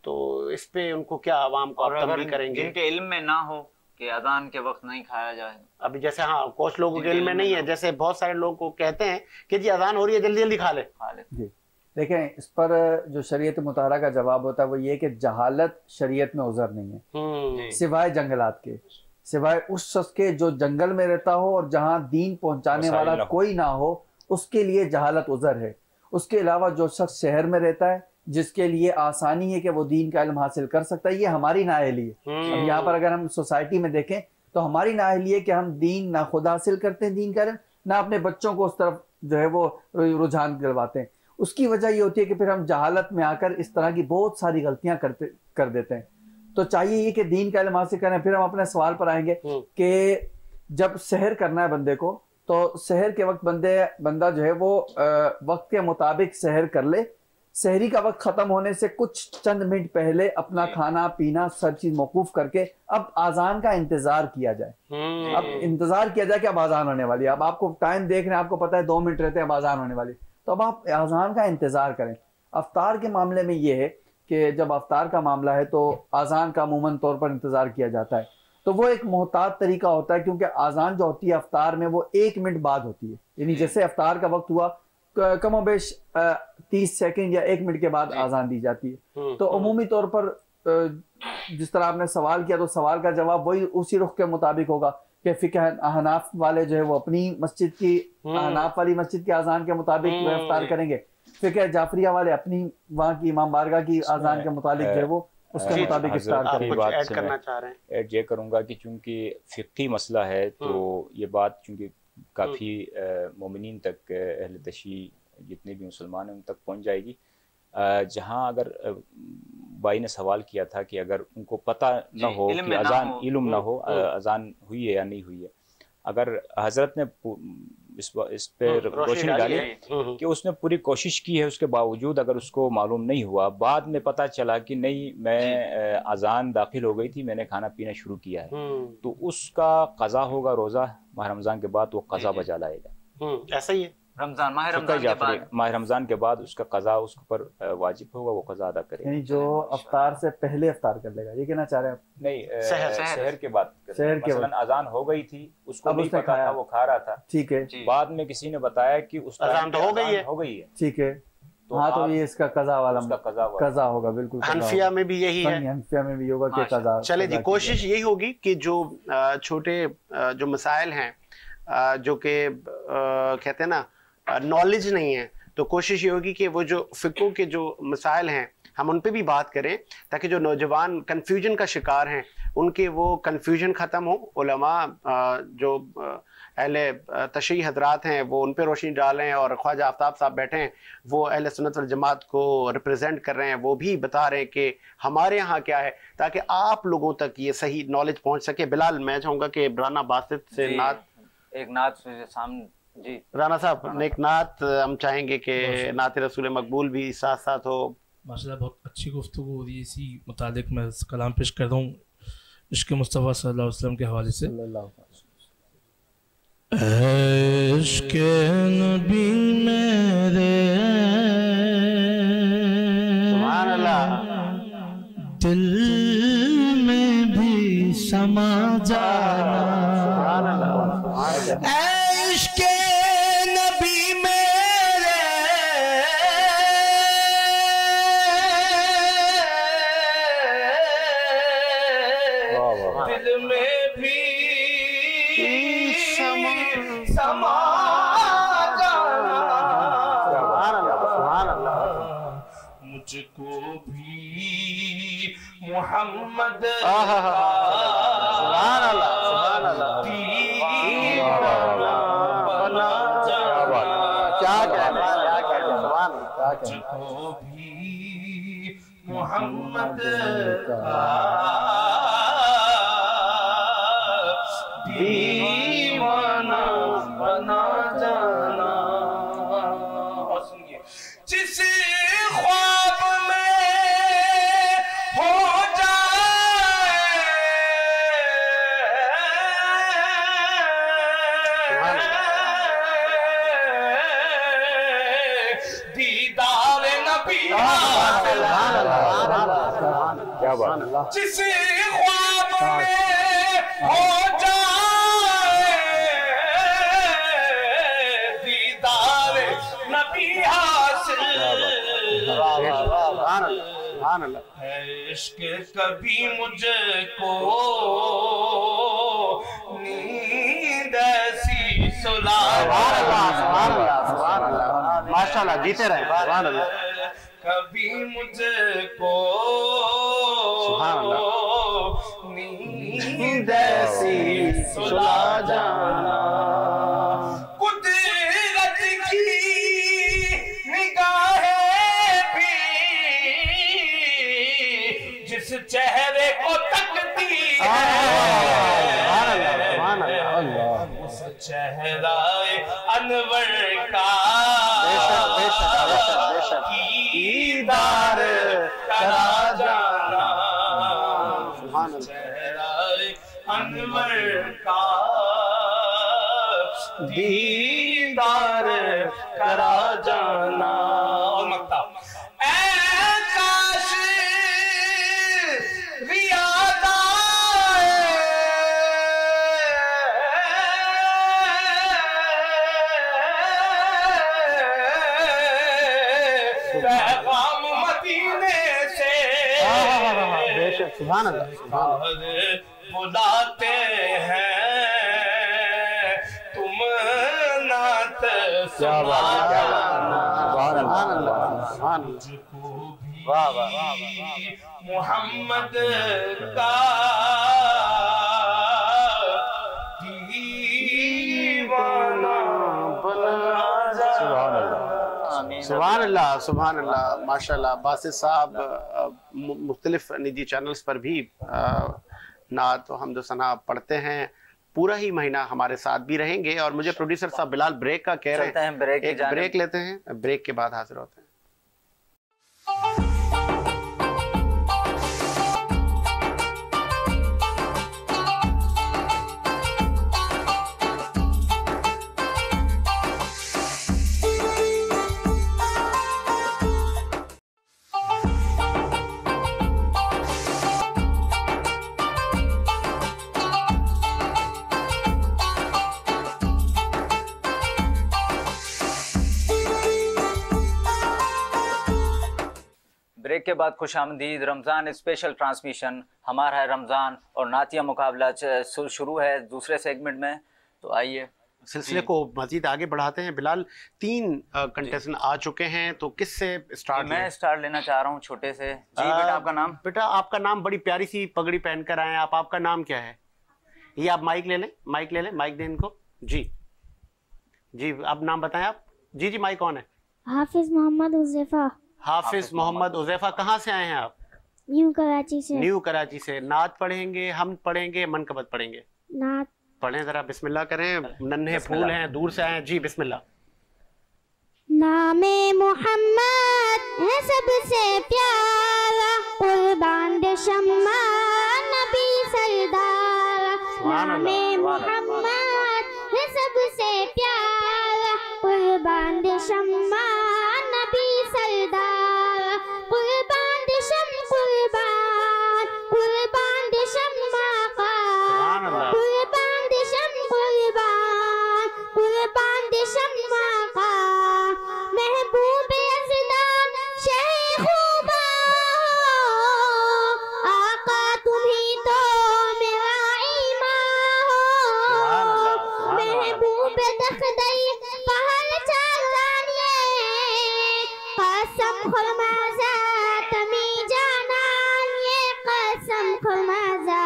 تو اس پہ ان کو کیا عوام کو آپ تنبیہ کریں گے؟ جن کے علم میں نہ ہو کہ اذان کے وقت نہیں کھایا جائے، ابھی جیسے ہاں کچھ لوگوں کے علم میں نہیں ہے، جیسے بہت سارے لوگ کو کہتے ہیں کہ جی اذان ہو رہی ہے، جلدی جلدی کھا لے۔ جی دیکھیں، اس پر جو شریعت مطہرہ کا جواب ہوتا ہے وہ یہ کہ جہالت شریعت میں عذر نہیں ہے، سوائے جنگلات کے، سوائے اس شخص کے جو جنگل میں رہتا ہو اور جہاں دین پہنچانے والا کوئی نہ ہو، اس کے لیے جہالت عذر ہے۔ اس کے علاوہ جو شخص شہر میں رہتا ہے، جس کے لیے آسانی ہے کہ وہ دین کا علم حاصل کر سکتا ہے، یہ ہماری نااہلی ہے۔ اب یہاں پر اگر ہم سوسائٹی میں دیکھیں تو ہماری نااہلی ہے کہ ہم دین نہ خود حاصل کرتے ہیں دین کا علم، نہ اپنے بچوں کو اس طرف جو ہے وہ رجحان دلواتے ہیں۔ اس کی وجہ یہ ہوتی ہے کہ پھر ہم جہالت میں آ کر اس طرح کی بہت ساری غلطیاں کر دیتے ہیں۔ تو چاہیے یہ کہ دین کا علم حاصل کریں۔ پھر ہم اپنے سوال پر آئیں گے کہ جب سحر کرنا ہے بندے کو، تو سحر کے وقت بندہ جو ہے وہ وقت کے مطابق سحر کر لے، سحری کا وقت ختم ہونے سے کچھ چند منٹ پہلے اپنا کھانا پینا سب چیز موقوف کر کے اب آذان کا انتظار کیا جائے۔ اب انتظار کیا جائے کہ اب آذان ہونے والی ہے، اب آپ کو ٹائم دیکھ رہے ہیں، آپ کو پتہ ہے 2 منٹ رہتے ہیں اب آذان ہونے والی، تو اب آپ آذان کا انتظار کریں۔ افطار کے معاملے میں یہ ہے کہ جب افطار کا معاملہ ہے تو آذان کا عموماً طور پر انتظار کیا جاتا ہے، تو وہ ایک محتاط طریقہ ہوتا ہے، کیونکہ آذان جو ہوتی ہے افطار میں وہ 1 منٹ بعد ہوتی ہے، یعنی جیسے افطار کا وقت ہوا کم و بیش 30 سیکنڈ یا 1 منٹ کے بعد آذان دی جاتی ہے۔ تو عمومی طور پر جس طرح آپ نے سوال کیا تو سوال کا جواب وہی اسی رخ کے مطابق ہوگا کہ فقہ احناف والے جو ہے وہ اپنی مسجد کی، احناف والی مسجد کی آذان کے مطابق افطار کریں گے، فقہ جعفریہ والے اپنی وہاں کی امام بارگاہ کی آذان کے مطابق جو ہے وہ اس کے مطابق افطار کریں گے۔ ایڈ کرنا چاہ رہے ہیں؟ ایڈ یہ کروں گا کہ چونکہ فقہی مسئلہ ہے تو یہ بات چونکہ کافی مومنین تک، اہل تشیع جتنے بھی مسلمان ہیں ان تک پہنچ جائے گی۔ جہاں اگر بھائی نے سوال کیا تھا کہ اگر ان کو پتہ نہ ہو کہ اذان، علم نہ ہو اذان ہوئی ہے یا نہیں ہوئی ہے، اگر حضرت نے اس پہ روشنی ڈالی کہ اس نے پوری کوشش کی ہے، اس کے باوجود اگر اس کو معلوم نہیں ہوا، بعد میں پتہ چلا کہ نہیں میں اذان داخل ہو گئی تھی، میں نے کھانا پینا شروع کیا ہے، تو اس کا قضا ہوگا روزہ ماہ رمضان کے بعد، وہ قضا بجا لائے گا۔ ایسا ہی ہے، ماہ رمضان کے بعد اس کا قضا اس پر واجب ہوگا، وہ قضا ادا کرے گا۔ یعنی جو افطار سے پہلے افطار کر لے گا، یہ کہنا چاہ رہے ہیں آپ؟ نہیں، سحر کے بعد، مثلا اذان ہو گئی تھی، اس کو نہیں پتا تھا، وہ کھا رہا تھا، ٹھیک ہے، بعد میں کسی نے بتایا کہ اس اذان تو ہو گئی ہے، ٹھیک ہے، ہاں تو یہ اس کا قضا والا قضا ہوگا، بالکل۔ حنفیہ میں بھی یہی ہے، حنفیہ میں بھی ہوگا کہ قضا۔ چلے جی، کوشش یہی ہوگی کہ جو چھوٹے جو مسائل ہیں جو کہ کہتے ہیں نا نالج نہیں ہے، تو کوشش یہ ہوگی کہ وہ جو فقہ کے جو مسائل ہیں ہم ان پہ بھی بات کریں، تاکہ جو نوجوان کنفیوژن کا شکار ہیں ان کے وہ کنفیوژن ختم ہو۔ علماء جو اہل تشیع حضرات ہیں وہ ان پہ روشنی ڈالیں، اور خواجہ آفتاب صاحب بیٹھے ہیں وہ اہل سنت والجماعت کو ریپرزینٹ کر رہے ہیں، وہ بھی بتا رہے ہیں کہ ہمارے ہاں کیا ہے، تاکہ آپ لوگوں تک یہ صحیح نالج پہنچ سکے۔ بلال، میں چاہوں گا کہ برہانہ باسط سے ایک نعت سامنے جی رانا صاحب ایک نعت ہم چاہیں گے کہ نعت رسول مقبول بھی ساتھ ساتھ ہو. ماشاءاللہ بہت اچھی گفتگو ہو رہی ہے. اسی متعلق میں کلام پیش کر رہا ہوں عشق مصطفیٰ صلی اللہ علیہ وسلم کے حوالے سے. عشق نبی میرے سبحان اللہ دل میں بھی سما جانا. سبحان اللہ عشق نبی میرے دل میں بھی سما جانا. سبحان اللہ مجھ کو بھی محمد سبحان اللہ سبحان اللہ کیا کہنا سبحان اللہ مجھ کو بھی محمد دیوانہ بنا جانا. اور سنیے جس خواب میں ہو جائے دیدار نبی کیا بات. جس خواب میں ہو جائے دیدار نبی حاصل. سبحان اللہ عشق کبھی مجھ کو نیند ایسی سلا. سبحان اللہ سبحان اللہ ماشاء اللہ جیتے رہے. سبحان اللہ کبھی مجھ کو سبحان اللہ نیند ایسی سلا جانا. قدرت کی نگاہیں بھی جس چہرے کو تکتی اس چہرہ انور کا دیدار کرا جانا. چہرہ انور کا دیدار کرا جانا. اور مکتب اے کاش ریاض آئے پیغام مدینے سے سبحان اللہ بلاتے ہیں تم نعت سنانا. مجھ کو بھی محمد کا دیوانہ بنا جانا. سبحان اللہ سبحان اللہ ماشاء اللہ. باسط صاحب مختلف نجی چینلز پر بھی نعت و حمد و ثنا پڑھتے ہیں. پورا ہی مہینہ ہمارے ساتھ بھی رہیں گے. اور مجھے پروڈیوسر صاحب بلال بریک کا کہہ رہے ہیں ایک بریک لیتے ہیں. بریک کے بعد حاضر ہوتے ہیں. بریک کے بعد خوش آمدید. رمضان اسپیشل ٹرانسمیشن ہمارا ہے رمضان اور نعتیہ مقابلہ شروع ہے دوسرے سیگمنٹ میں. تو آئیے سلسلے کو مزید آگے بڑھاتے ہیں. بلال 3 کنٹیسٹنٹ آ چکے ہیں تو کس سے اسٹارٹ؟ میں اسٹارٹ لینا چاہ رہا ہوں چھوٹے سے. جی بیٹا آپ کا نام؟ بیٹا آپ کا نام بڑی پیاری سی پگڑی پہن کر آئے ہیں آپ. آپ کا نام کیا ہے؟ یہ آپ مائک لے لیں مائک دیں ان کو. جی آپ نام بتائیں آپ. جی مائک کون ہے؟ حافظ محمد حذیفہ. حافظ محمد حذیفہ. کہاں سے آئے ہیں آپ؟ نیو کراچی سے. نیو کراچی سے. نعت پڑھیں گے، حمد پڑھیں گے، منقبت پڑھیں گے؟ نعت پڑھیں ذرا, بسم اللہ کریں, ننھے پھول ہیں, دور سے آئے ہیں. جی بسم اللہ. نام محمد ہے سب سے پیارا, قربان دے شمع نبی سردار. نام محمد ہے سب سے پیارا, قربان دے شمع نبی سردار. قربان دے قربان دے شمع کا, قربان دے قربان دے شمع کا. محبوب ازدان شہ خوبا, آقا تمہیں تو میرا ایمان ہو. محبوب دخدئی پہل چالانیے, قسم خرمازہ تمی جانانیے, قسم خرمازہ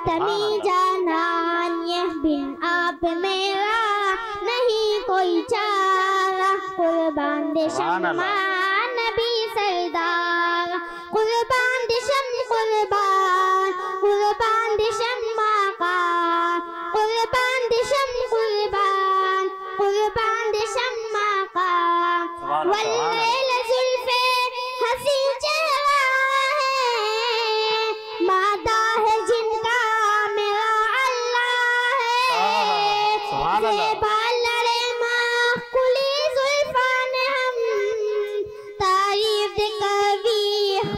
تمی جانانیے. بن آپ میرا نہیں کوئی چارہ, قربان دے شمع نبی سردار. قربان دے قربان دے شمع کا, قربان دے قربان دے شمع کا. واللیل زلفے حسین چہرہ ہے, مادہ ہے جن کا میرا اللہ ہے. زیبا لڑے ماں کلی زلفان ہم, تعریف دے کبھی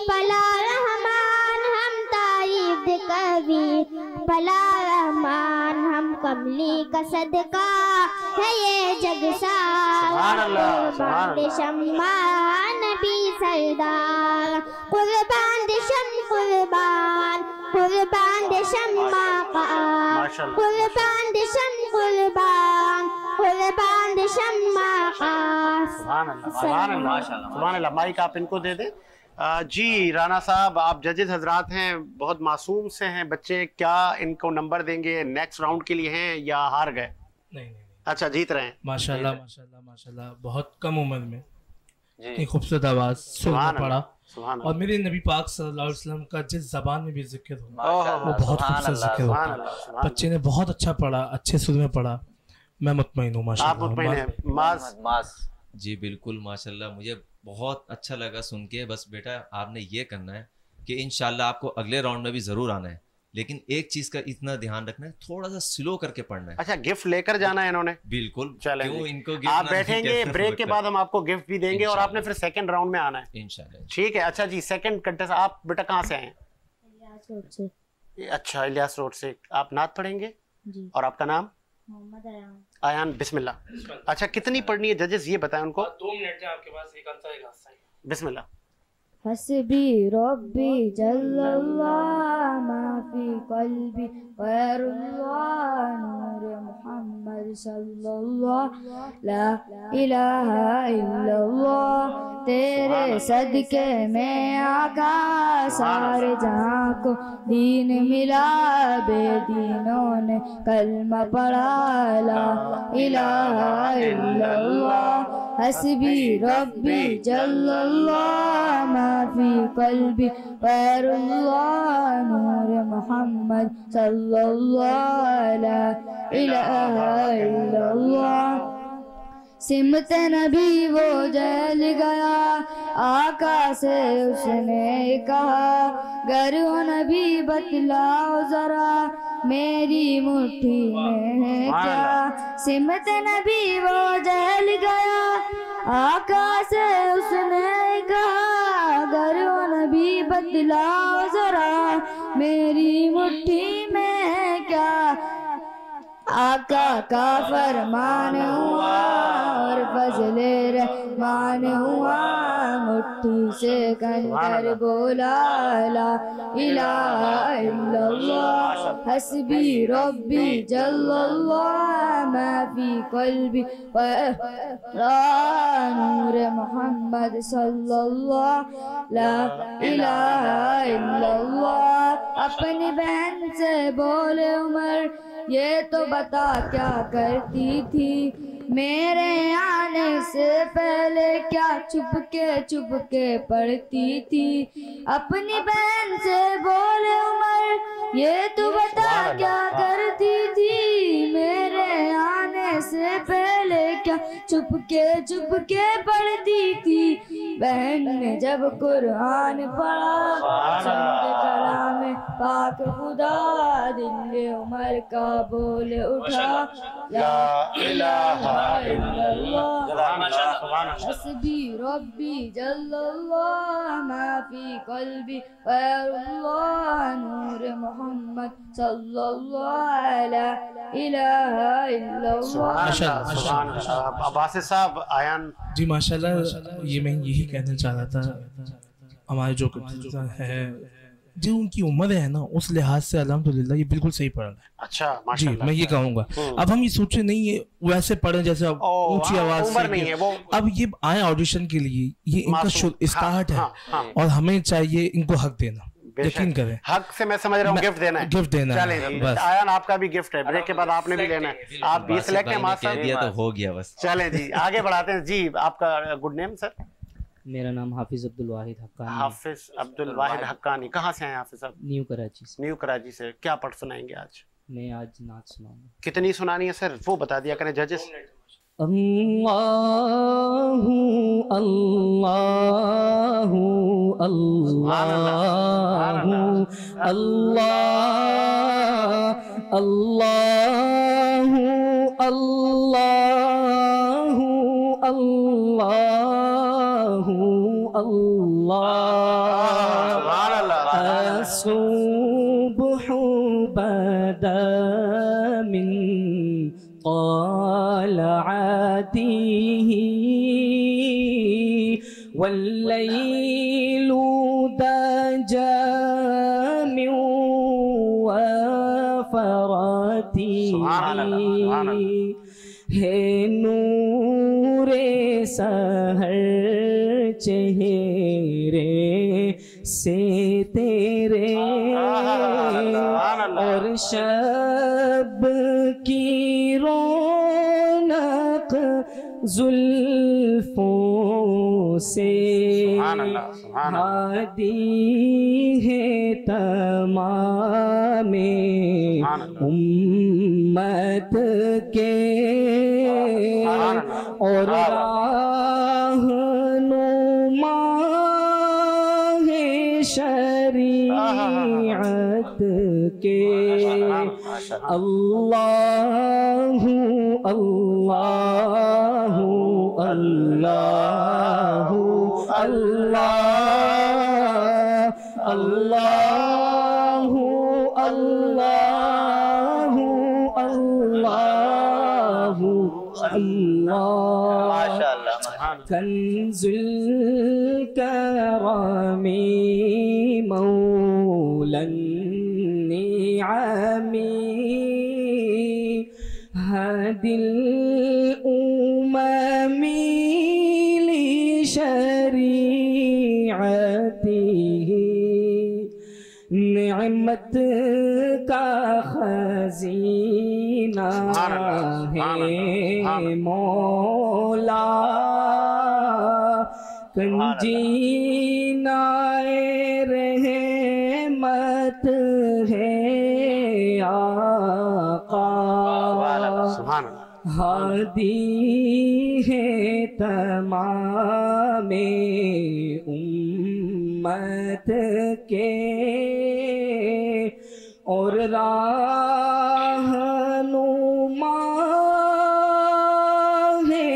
بلا رحمان ہم, تعریف دے کبھی بلا رحمان ہم. کملی کا صدقہ ہے یہ جگ سارا, قربان دے شمع نبی سردار. قربان دے قربان دے شمع کا, قربان دے قربان دے شمع کا. سبحان اللہ. مائک آپ ان کو دے دیں. جی رانا صاحب, آپ ججز حضرات ہیں, بہت معصوم سے ہیں بچے, کیا ان کو نمبر دیں گے نیکسٹ راؤنڈ کے لیے ہیں یا ہار گئے؟ نہیں, اچھا جیت رہے ہیں. ماشاءاللہ بہت کم عمر میں اتنی خوبصورت آواز سننا پڑا. اور میرے نبی پاک صلی اللہ علیہ وسلم کا جس زبان میں بھی ذکر ہو وہ بہت خوبصورت ذکر ہو. بچے نے بہت اچھا پڑھا, اچھے سر میں پڑھا, میں مطمئن ہوں. آپ مطمئن ہیں؟ ماز. جی بالکل ماشاءاللہ, مجھے بہت اچھا لگا سن کے. بس بیٹا آپ نے یہ کرنا ہے کہ انشاءاللہ آپ کو اگلے راؤنڈ میں بھی ضرور آنا ہے, لیکن ایک چیز کا اتنا دھیان رکھنا ہے, تھوڑا سا سلو کر کے پڑھنا ہے. اچھا گفٹ لے کر جانا ہے انہوں نے؟ بالکل. چلیں ان کو آپ بیٹھیں گے, بریک کے بعد ہم آپ کو گفٹ بھی دیں گے, اور آپ نے پھر سیکنڈ راؤنڈ میں آنا ہے انشاءاللہ. ٹھیک ہے. اچھا جی, سیکنڈ کنٹیسٹ. آپ بیٹا کہاں سے آئے ہیں؟ الیاس روڈ سے. اچھا الیاس روڈ سے. آپ نعت پڑھیں گے؟ جی. اور آپ کا نام؟ محمد ایان. بسم اللہ. اچھا کتنی پڑھنی ہے ججز یہ بتائیں ان کو. 2 منٹ ہیں آپ کے پاس, ایک آنسر ایک حصہ. بسم اللہ. حسبی ربی جل اللہ ما فی قلبی غیر اللہ نور محمد صلی اللہ لا الہ الا اللہ. تیرے صدقے میں آقا سارے جہاں کو دین ملا, بے دینوں نے کلمہ پڑھا لا الہ الا اللہ. حسبی ربی جل اللہ ما فی قلبی غیر اللہ نور محمد صلی اللہ لا الہ الا اللہ. سمت نبی وہ جل گیا, آقا سے اس نے کہا گر ہو نبی بتلاؤ ذرا میری مٹھی میں ہے کیا. سمت نبی وہ جل گیا, آقا سے اس نے کہا گر ہو نبی بتلاؤ ذرا میری مٹھی میں ہے کیا. آقا کا فرمان ہوا اور فضل رحمان ہوا, مٹھی سے کندر بولا لا الہ الا اللہ. حسبی ربی جل اللہ ما فی قلبی نور محمد صلی اللہ لا الہ الا اللہ. اپنی بہن سے بولے عمر یہ تو بتا کیا کرتی تھی, میرے آنے سے پہلے کیا چھپ کے پڑھتی تھی. اپنی بہن سے بولے عمر یہ تو بتا کیا کرتی تھی, چھپ کے پڑھتی تھی بہن نے جب قرآن پڑھا سن کے کلام پاک خدا دل عمر کا بول اٹھا لا الہ الا اللہ حسبی ربی جل اللہ ما فی قلبی غیر اللہ نور محمد صلی اللہ علیہ الہ الا اللہ. عباس صاحب آیان جی ماشاءاللہ یہ میں یہی کہنا چاہ رہا تھا ہمارے جو ہے جو ان کی عمر ہے نا اس لحاظ سے الحمدللہ یہ بالکل صحیح پڑھ رہا ہے. اچھا جی میں یہ کہوں گا اب ہم یہ سوچے نہیں یہ ویسے پڑھیں جیسے اب اونچی آواز سے اب یہ آئے آڈیشن کے لیے یہ ان کا اسٹارٹ ہے اور ہمیں چاہیے ان کو حق دینا. یقین کریں حق سے میں سمجھ رہا ہوں گفٹ دینا ہے. گفٹ دینا ہے. آیان آپ کا بھی گفٹ ہے بریک کے بعد آپ نے بھی لینا ہے. آپ بھی سلیکٹ ہیں ماسٹر دیا تو ہو گیا بس. چلیں جی آگے بڑھاتے ہیں. جی آپ کا گڈ نیم سر؟ میرا نام حافظ عبدالواحد حقانی. حافظ عبدالواحد حقانی. کہاں سے ہیں حافظ صاحب؟ نیو کراچی سے. نیو کراچی سے. کیا پڑھ سنائیں گے آج؟ میں آج نعت سناؤں گا. کتنی سنانی ہے سر وہ بتا دیا کریں ججز. اللہ اللہ اللہ اللہ اللہ اللہ اللہ الصبح بدا من طلعته والليل دجى من وفرته ہے نور سحر چہرے سے تیرے اور شب کی رونق زلفوں سے ہادی ہے تمام امت کے اور راہنما ہے شریعت کے. اللہ اللہ اللہ اللہ اللہ اللہ اللہ اللہ کنز الکرم مولا النعم هادي الأمم لشريعته نعمت کا خزینہ ہے مولا کنجینہ رحمت ہے آقا ہادی ہے تمام امت کے اور راہنما ہے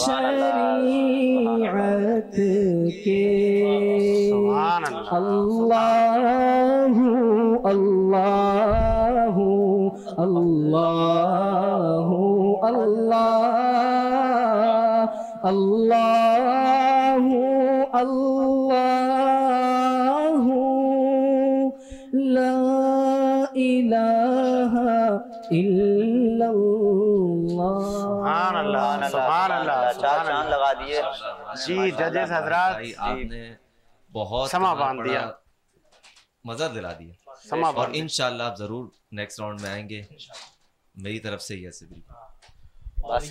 شریعت کے. اللہ اللہ اللہ اللہ اللہ اللہ لا الہ الا اللہ. سبحان اللہ سبحان اللہ. چار چاند لگا دیے. جی ججز حضرات آپ نے بہت سما باندھ دیا, مزہ دلا دیا. اور انشاءاللہ آپ ضرور نیکسٹ راؤنڈ میں آئیں گے. میری طرف سے یہ سے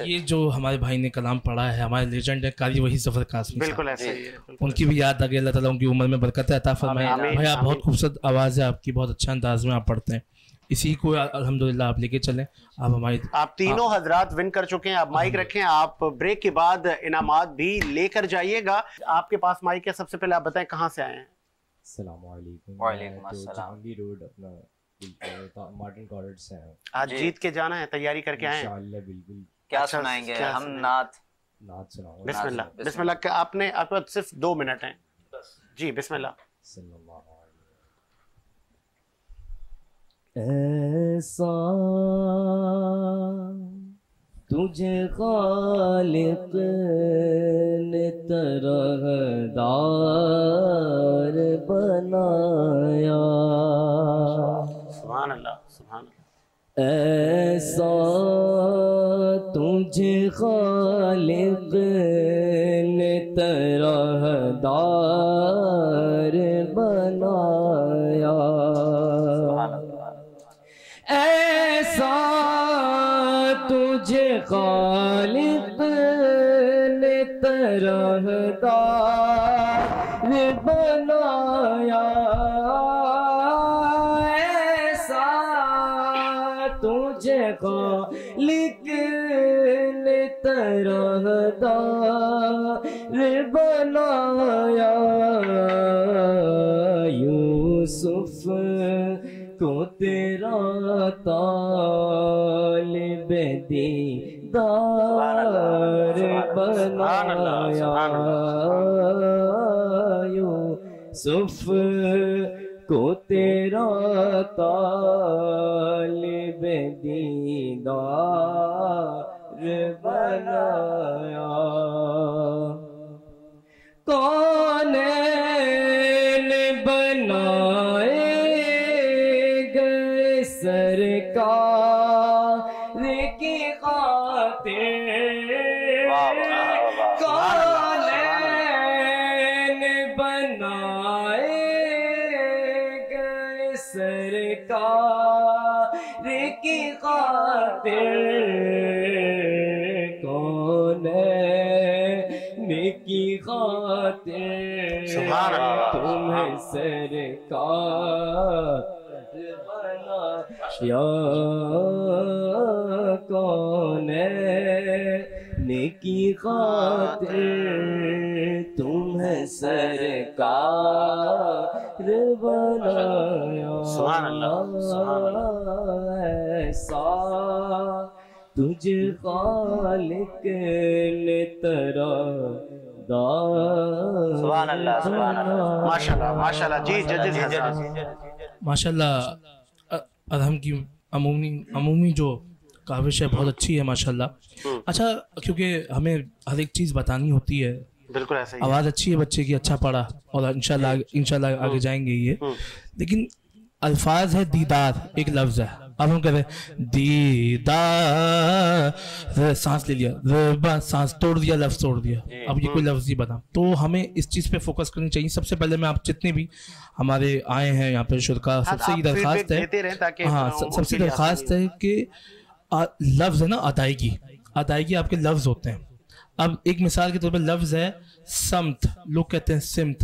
یہ جو ہمارے بھائی نے کلام پڑھا ہے ہمارے لیجنڈ ہے قاری وحید ظفر قاسمی. بالکل ایسے ہی ہے. ان کی بھی یاد آگے اللہ تعالیٰ ان کی عمر میں برکت عطا فرمائے. بھائی آپ بہت خوبصورت آواز ہے آپ کی, بہت اچھا انداز میں آپ پڑھتے ہیں. اسی کو الحمدللہ آپ لے کے چلیں. آپ ہماری آپ تینوں حضرات ون کر چکے ہیں. آپ مائک رکھیں, آپ بریک کے بعد انعامات بھی لے کر جائیے گا. آپ کے پاس مائک ہے, سب سے پہلے آپ بتائیں کہاں سے آئے ہیں. السلام علیکم. وعلیکم السلام. جہانگیر روڈ اپنا مارٹن کالج سے ہیں. آج جیت کے جانا ہے, تیاری کر کے آئے ہیں انشاءاللہ بالکل. کیا سنائیں گے ہم؟ نعت سناؤں. بسم اللہ. بسم اللہ. کہ آپ نے آپ کے پاس صرف 2 منٹ ہیں جی. بسم اللہ. صلی اللہ علیہ ایسا تجھے خالق نے طرح دار بنایا. سبحان اللہ. سبحان اللہ. ایسا تجھے خالق نے طرح دار بنایا. ایسا تجھے خالق نے طرح دار بنایا. ایسا تجھے خالق نے طرح دار بنایا. یوسف کو تیرا طالب دیدار بنایا. یوسف کو تیرا طالب دیدار بنایا. کونین بنائے گئے سرکار کی خاطر. کونین بنائے گئے سرکار کی خاطر. کونین کی خاطر تمہیں سرکار بنایا. کونین کی خاطر تمہیں سرکار بنایا. سبحان اللہ. سبحان اللہ. ایسا تجھے خالق نے طرح دار. سبحان اللہ. سبحان اللہ. ماشاءاللہ. ماشاءاللہ. جی ججز حضرات. ماشاءاللہ ادہم کی عمومی جو کاوش ہے بہت اچھی ہے ماشاءاللہ. اچھا کیونکہ ہمیں ہر ایک چیز بتانی ہوتی ہے. بالکل ایسا ہی. آواز اچھی ہے بچے کی, اچھا پڑھا اور انشاءاللہ آگے جائیں گے یہ. لیکن الفاظ ہے دیدار, ایک لفظ ہے. اب ہم کہتے ہیں دیدار, سانس لے لیا, سانس توڑ دیا, لفظ توڑ دیا. اب یہ کوئی لفظ ہی بنا. تو ہمیں اس چیز پہ فوکس کرنی چاہیے. سب سے پہلے میں آپ جتنے بھی ہمارے آئے ہیں یہاں پہ شرکا, سب سے یہ درخواست ہے, ہاں سب سے درخواست ہے کہ لفظ ہے نا ادائیگی آپ کے لفظ ہوتے ہیں. اب ایک مثال کے طور پہ لفظ ہے سمت, لوگ کہتے ہیں سمت.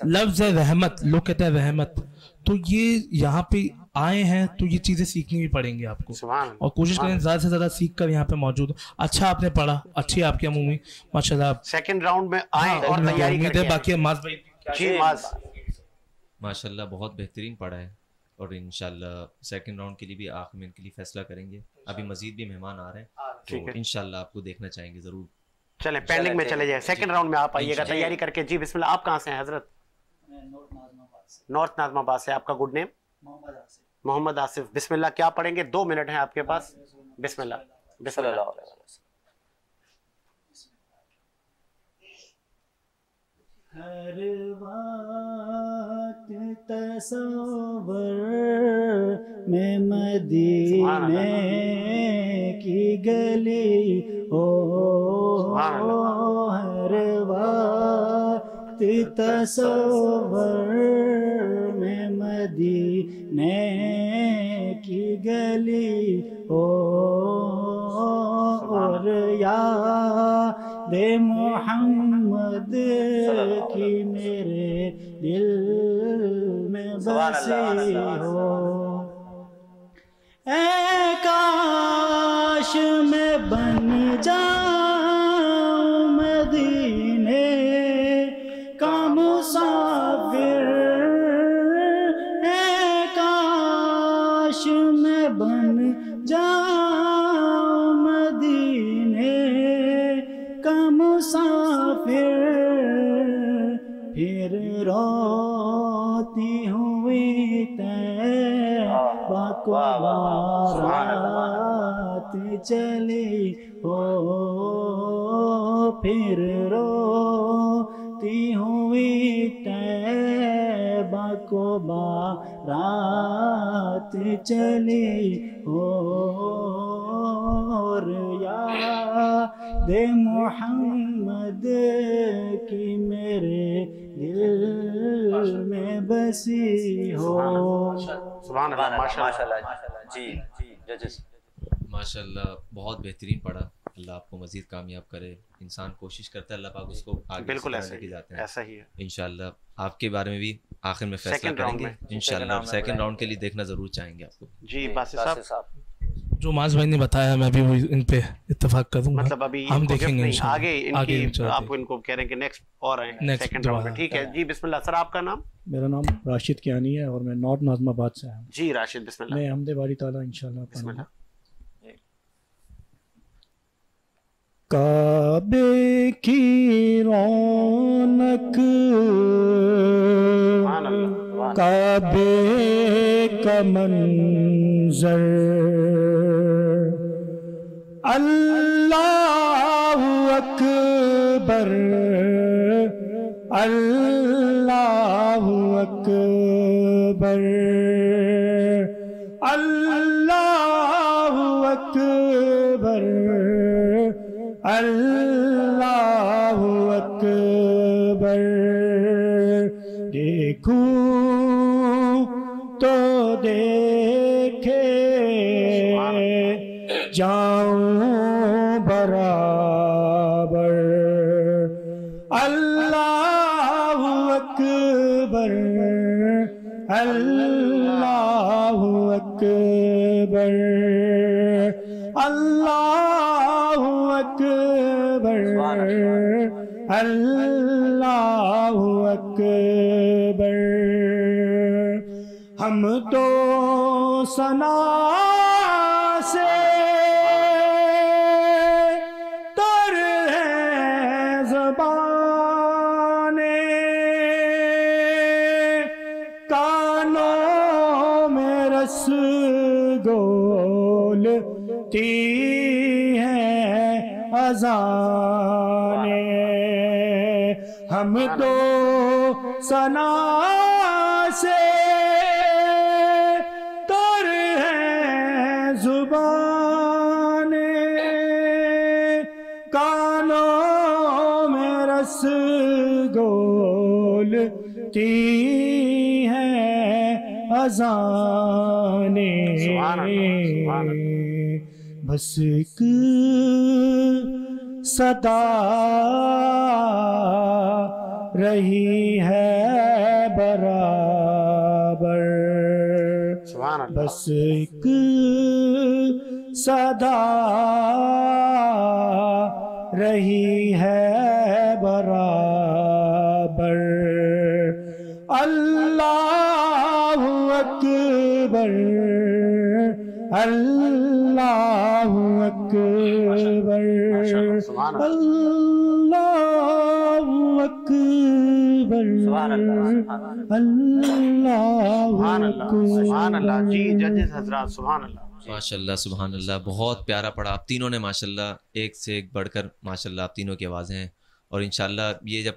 لفظ ہے رحمت, لوگ کہتے ہیں رحمت. تو یہ یہاں پہ آئے ہیں تو یہ چیزیں سیکھنی بھی پڑیں گی آپ کو, اور کوشش کریں زیادہ سے زیادہ سیکھ کر یہاں پہ موجود. اچھا آپ نے پڑھا, اچھی آپ کی عمومی ماشاءاللہ. سیکنڈ راؤنڈ میں آئیں اور تیاری امید ہے. باقی ماز بھائی جی ماز ماشاءاللہ بہت بہترین پڑھا ہے, اور انشاءاللہ سیکنڈ راؤنڈ کے لیے بھی آخر میں ان کے لیے فیصلہ کریں گے. ابھی مزید بھی مہمان آ رہے ہیں تو انشاءاللہ آپ کو دیکھنا چاہیں گے ضرور. چلیں پینڈنگ میں چلے جائیں, سیکنڈ راؤنڈ میں آپ آئیے گا تیاری کر کے. جی بسم اللہ. آپ کہاں سے ہیں حضرت؟ نارتھ ناظم آباد سے. آپ کا گڈ نیم؟ محمد آصف. بسم اللہ. کیا پڑھیں گے؟ 2 منٹ ہیں آپ کے پاس. بسم اللہ. بسم اللہ. ہر وقت تصور میں مدینے کی گلی ہو, ہر وقت تصور میں مدینے کی گلی ہو, اور یاد محمد کی میرے دل میں بسی ہو. میں بن جاؤں مدینے کا مسافر، اے کاش میں بن جاؤں مدینے کا مسافر، پھر روتی ہوئی طیبہ کو بارات چلی ہو، پھر روتی ہوئی طیبہ کو بارات چلی ہو، اور یاد محمد کی میرے دل میں بسی ہو۔ سبحان اللہ، ماشاءاللہ جی ججز ماشاءاللہ بہت بہترین پڑھا، اللہ آپ کو مزید کامیاب کرے، انسان کوشش کرتا ہے اللہ پاک اس کو آگے بالکل لے کے جاتے ہیں، ایسا ہی ہے انشاءاللہ آپ کے بارے میں بھی آخر میں فیصلہ کریں گے انشاءاللہ، سیکنڈ راؤنڈ کے لیے دیکھنا ضرور چاہیں گے آپ کو۔ جی باسط صاحب، جو معاذ بھائی نے بتایا میں بھی ان پہ اتفاق کروں گا، مطلب ابھی ہم دیکھیں گے آگے آپ کو ان کو کہہ رہے ہیں کہ نیکسٹ اور آئیں سیکنڈ راؤنڈ میں، ٹھیک ہے جی۔ بسم اللہ سر، آپ کا نام؟ میرا نام راشد کیانی ہے اور میں نارتھ ناظم آباد سے ہوں۔ جی راشد، بسم اللہ۔ میں حمد باری تعالیٰ انشاءاللہ بسم اللہ۔ کعبے کی رونق، کعبے کا منظر، اللہ اکبر اللہ اکبر اللہ اکبر اللہ اکبر، دیکھوں تو دیکھے جاؤں برابر، اللہ اکبر اللہ اکبر اللہ اکبر اللہ اکبر، ہم تو ثنا سے تر ہے زبانیں، کانوں میں رس گولتی ہیں اذانیں، ہم تو ثنا سے تر ہیں زبانیں، کانوں میں رس گولتی ہیں اذانیں، بس ایک صدا رہی ہے برابر، بس ایک صدا رہی ہے برابر، اللہ اکبر اللہ اکبر اللہ اکبر سبحان اللہ۔ جی ججز حضرات، سبحان اللہ، ماشاءاللہ سبحان اللہ، بہت پیارا پڑھا آپ تینوں نے ماشاءاللہ، ایک سے ایک بڑھ کر ماشاءاللہ آپ تینوں کی آوازیں ہیں، اور انشاءاللہ یہ جب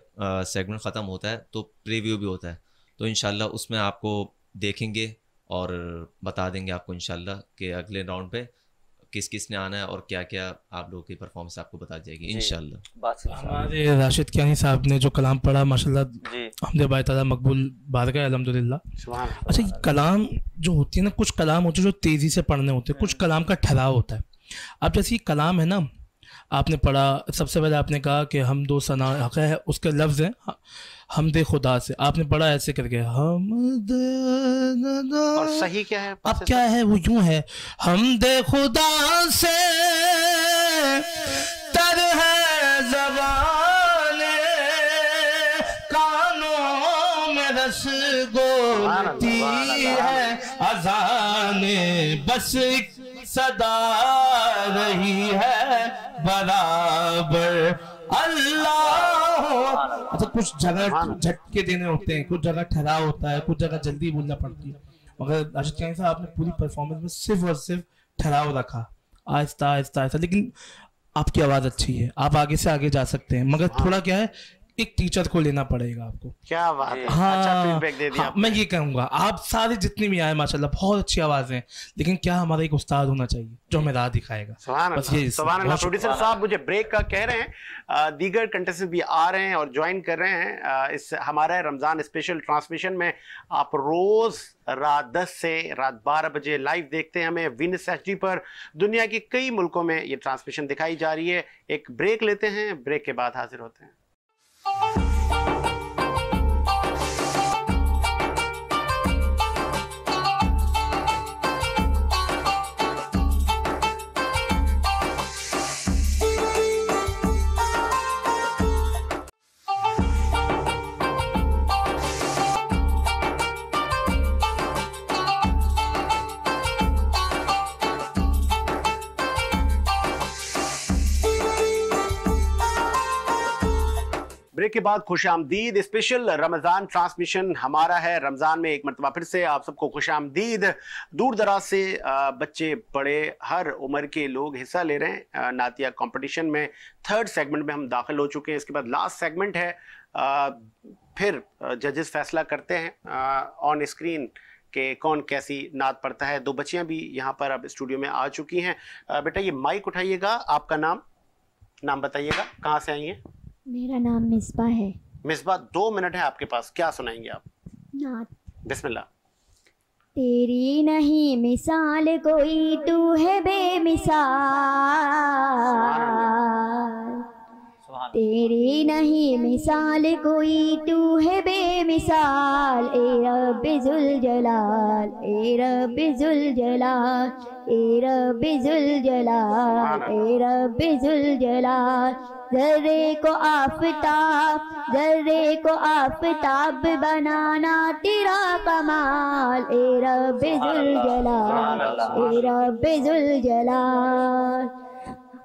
سیگمنٹ ختم ہوتا ہے تو پریویو بھی ہوتا ہے، تو انشاءاللہ اس میں آپ کو دیکھیں گے اور بتا دیں گے آپ کو انشاءاللہ کہ اگلے راؤنڈ پہ کس کس نے آنا ہے اور کیا کیا آپ لوگوں کی پرفارمنس آپ کو بتا جائے گی انشاءاللہ۔ ہمارے راشد کیانی صاحب نے جو کلام پڑھا ماشاءاللہ حمد باری تعالیٰ مقبول بارگاہ الحمدللہ۔ اچھا، یہ کلام جو ہوتی ہے نا، کچھ کلام ہوتے ہیں جو تیزی سے پڑھنے ہوتے ہیں، کچھ کلام کا ٹھہراؤ ہوتا ہے۔ اب جیسے یہ کلام ہے نا، آپ نے پڑھا، سب سے پہلے آپ نے کہا کہ ہم دو ثنا حق ہے، اس کے لفظ ہیں حمد خدا سے. آپ نے پڑھا ایسے کر کے حمد, اور صحیح کیا ہے؟ اب کیا ہے وہ یوں ہے حمد خدا سے تر ہے زبان کانوں میں رس گولتی ہے اذان بس ایک صدا رہی ہے برابر اللہ. اچھا کچھ جگہ جھٹکے دینے ہوتے ہیں, کچھ جگہ ٹھہراؤ ہوتا ہے, کچھ جگہ جلدی بولنا پڑتی ہے, مگر راشد کیانی صاحب آپ نے پوری پرفارمنس میں صرف اور صرف ٹھہراؤ رکھا, آہستہ آہستہ آہستہ. لیکن آپ کی آواز اچھی ہے, آپ آگے سے آگے جا سکتے ہیں, مگر تھوڑا کیا ہے ایک ٹیچر کو لینا پڑے گا آپ کو. کیا بات ہے, ہاں میں یہ کہوں گا آپ سارے جتنے بھی آئے ماشاءاللہ بہت اچھی آوازیں ہیں, لیکن کیا ہمارا ایک استاد ہونا چاہیے جو ہمیں راہ دکھائے گا. سبحان اللہ, سبحان اللہ. پروڈیوسر صاحب مجھے بریک کا کہہ رہے ہیں, دیگر کنٹیسٹنٹ بھی آ رہے ہیں اور جوائن کر رہے ہیں اس ہمارا رمضان اسپیشل ٹرانسمیشن میں. آپ روز رات 10 سے رات 12 بجے لائیو دیکھتے ہیں ہمیں وینس ایچ ڈی پر. دنیا کے کئی ملکوں میں یہ ٹرانسمیشن دکھائی جا رہی ہے. ایک بریک لیتے ہیں, بریک کے بعد حاضر ہوتے ہیں. بریک کے بعد خوش آمدید. اسپیشل رمضان ٹرانسمیشن ہمارا ہے رمضان میں ایک مرتبہ پھر سے آپ سب کو خوش آمدید. دور دراز سے بچے بڑے ہر عمر کے لوگ حصہ لے رہے ہیں نعتیہ کمپٹیشن میں. 3rd سیگمنٹ میں ہم داخل ہو چکے ہیں. اس کے بعد لاسٹ سیگمنٹ ہے, پھر ججز فیصلہ کرتے ہیں آن اسکرین کہ کون کیسی نعت پڑھتا ہے. 2 بچیاں بھی یہاں پر اب اسٹوڈیو میں آ چکی ہیں. بیٹا یہ مائک اٹھائیے گا, آپ کا نام بتائیے گا, کہاں سے آئی ہیں؟ میرا نام مصباح ہے. مصباح 2 منٹ ہے آپ کے پاس, کیا سنائیں گے آپ؟ نعت. بسم اللہ. تیری نہیں مثال کوئی تو ہے بے مثال, تیری نہیں مثال کوئی تو ہے بے مثال. اے رب ذوالجلال, اے رب ذوالجلال, اے رب ذوالجلال, اے رب ذوالجلال. ذرے کو آفتاب بنانا تیرا کمال. اے رب ذوالجلال, اے رب ذوالجلال.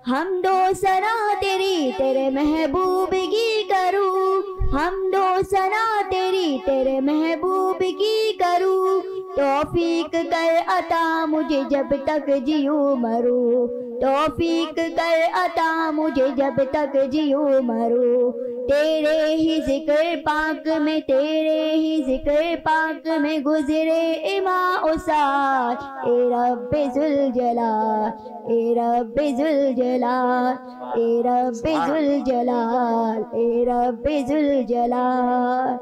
حمد و ثنا تیری تیرے محبوب کی کروں, حمد و ثنا تیری تیرے محبوب کی کروں. توفیق کر عطا مجھے جب تک جیوں مروں, توفیق کر عطا مجھے جب تک جیوں مروں. تیرے ہی ذکر پاک میں, تیرے ہی ذکر پاک میں گزرے اماں و سال. اے رب ذوالجلال, اے رب ذوالجلال, اے رب ذوالجلال, اے رب ذوالجلال.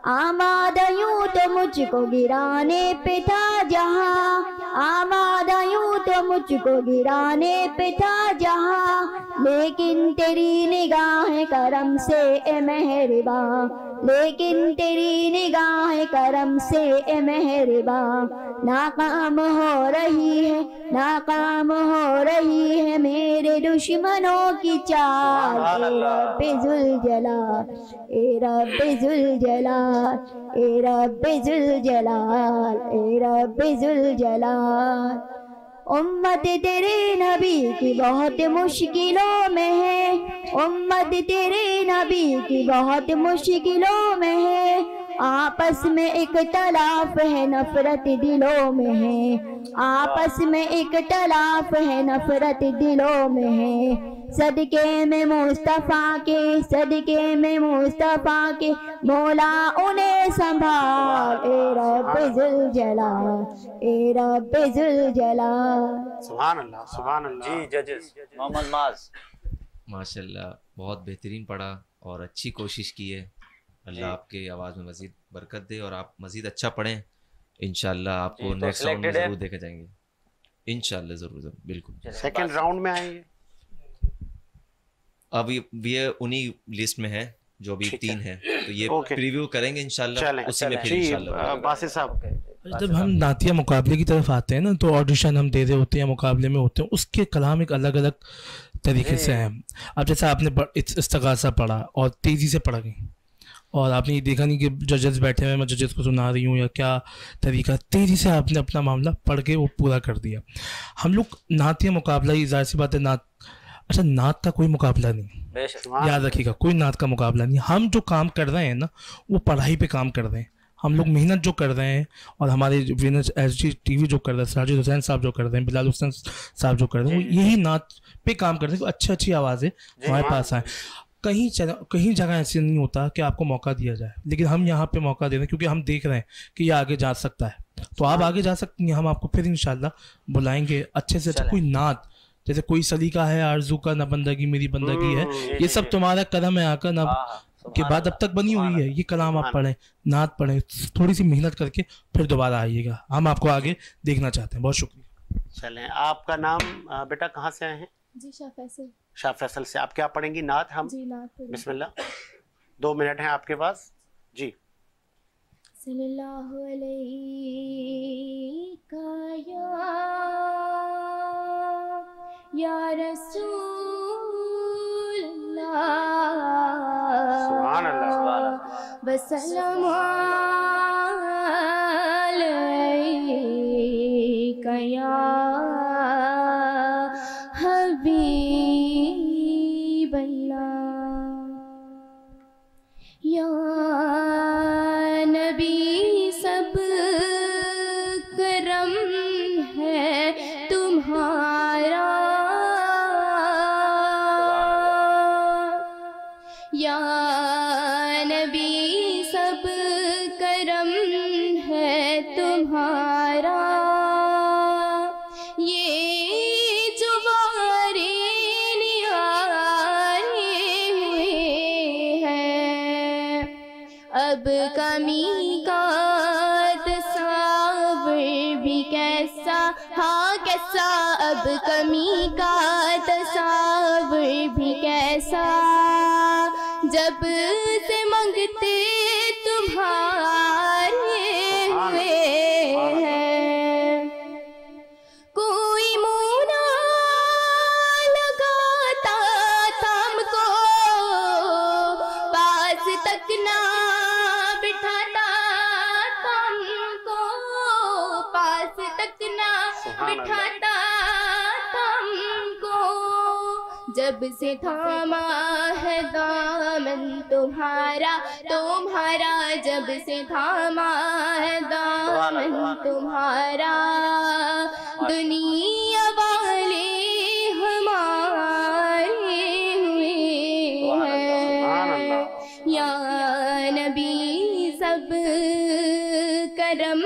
آمادہ یوں تو مجھ کو گرانے پہ تھا جہاں, آمادہ یوں تو مجھ کو گرانے پہ تھا جہاں. لیکن تیری نگاہ کرم سے اے مہرباں, لیکن تیری نگاہ کرم سے اے مہرباں. ناکام ہو رہی ہے, ناکام ہو رہی ہے میرے دشمنوں کی چال. اے رب ذوالجلال, اے رب ذوالجلال, اے رب ذوالجلال, اے رب ذوالجلال. امت تیرے نبی کی بہت مشکلوں میں ہے, امت تیرے نبی کی بہت مشکلوں میں ہے. آپس میں اختلاف ہے, نفرت دلوں میں ہے, آپس میں اختلاف ہے, نفرت دلوں میں ہے. صدقے میں مصطفیٰ کے, صدقے میں مصطفیٰ کے مولا انہیں سنبھال. اے رب ذوالجلال, اے رب ذوالجلال. سبحان اللہ, سبحان اللہ. جی ججز محمد معاذ. ماشاءاللہ بہت بہترین پڑھا اور اچھی کوشش کی ہے. اللہ آپ کے آواز میں مزید برکت دے اور آپ مزید اچھا پڑھیں. انشاءاللہ آپ کو نیکسٹ راؤنڈ میں ضرور دیکھے جائیں گے. انشاءاللہ ضرور ضرور بالکل. سیکنڈ راؤنڈ میں آئیں گے. اب یہ انہی لسٹ میں ہے جو بھی 3 ہیں, تو یہ پریویو کریں گے انشاءاللہ, اسی میں پھر انشاءاللہ. باسط صاحب, جب ہم نعتیہ مقابلے کی طرف آتے ہیں نا تو آڈیشن ہم دے رہے ہوتے ہیں, مقابلے میں ہوتے ہیں, اس کے کلام ایک الگ الگ طریقے سے ہیں. اب جیسے آپ نے استغاثہ پڑھا اور تیزی سے پڑھا گئی, اور آپ نے یہ دیکھا نہیں کہ ججز بیٹھے ہوئے, میں ججز کو سنا رہی ہوں یا کیا طریقہ, تیزی سے آپ نے اپنا معاملہ پڑھ کے وہ پورا کر دیا. ہم لوگ نعتیہ مقابلہ ہی, ظاہر سی بات ہے نعت, اچھا نعت کا کوئی مقابلہ نہیں, یاد رکھیے گا, کوئی نعت کا مقابلہ نہیں. ہم جو کام کر رہے ہیں نا وہ پڑھائی پہ کام کر رہے ہیں, ہم لوگ محنت جو کر رہے ہیں, اور ہمارے وینرز ایس جی ٹی وی جو کر رہے ہیں, ساجد حسین صاحب جو کر رہے ہیں, بلال حسین صاحب جو کر رہے ہیں, وہ یہی نعت پہ کام کرتے ہیں. اچھی اچھی آوازیں ہمارے پاس آئیں. کہیں جگہ ایسے نہیں ہوتا کہ آپ کو موقع دیا جائے, لیکن ہم یہاں پہ موقع دے رہے ہیں کیونکہ ہم دیکھ رہے ہیں کہ یہ آگے جا سکتا ہے. تو آپ آگے جا سکتی ہیں, ہم آپ کو پھر انشاءاللہ بلائیں گے اچھے سے. کوئی نعت جیسے کوئی سلیقہ ہے, آرزو کا نہ بندگی میری بندگی ہے, یہ سب تمہارا قدم ہے آقا نہ کے بعد اب تک بنی ہوئی ہے. یہ کلام آپ پڑھیں, نعت پڑھیں, تھوڑی سی محنت کر کے پھر دوبارہ آئیے گا, ہم آپ کو آگے دیکھنا چاہتے ہیں. بہت شکریہ. چلیں, آپ کا نام بیٹا کہاں سے آئے ہیں؟ جی شاہ فیصل. شاہ فیصل سے. آپ کیا پڑھیں گی؟ نعت. ہم جی نعت. بسم اللہ, 2 منٹ ہیں آپ کے پاس. جی. صلی اللہ علیہ یا رسول اللہ, سبحان اللہ, وسلم علیک یا حبیب اللہ, یا نبی سب کرم ہے تمہارا, یا نبی سب کرم ہے تمہارا, یہ جو بارے نیارے ہوئے ہیں, اب کمی کا تصور بھی کیسا, ہاں کیسا, اب کمی کا تصور بھی کیسا, جب سے منگتے تمہارے ہوئے ہیں, کوئی منہ نہ لگاتا تھا ہم کو, پاس تک نہ بٹھاتا تھا ہم کو, پاس تک نہ بٹھاتا تھا ہم کو, جب سے تھاما ہے دامن تمہارا تمہارا, جب سے تھاما ہے دامن تمہارا, دنیا والے ہمارے ہوئے ہیں, یا نبی سب کرم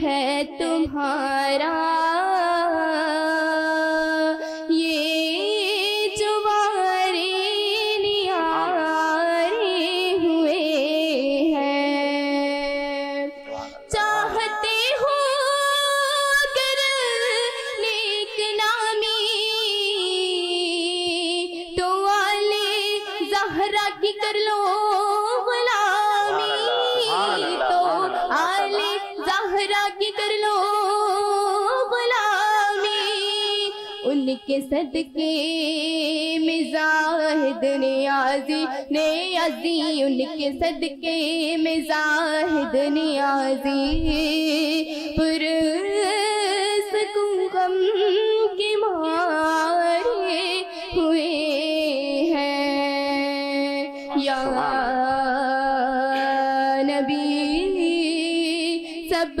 ہے تمہارا, کر لو غلامی, تو آلِ زہرا کی کر لو غلامی, ان کے صدقے میں زاہد نیازی, ان کے صدقے میں زاہد نیازی, پر سکون غم کے مارے ہوئے ہیں, یا نبی سب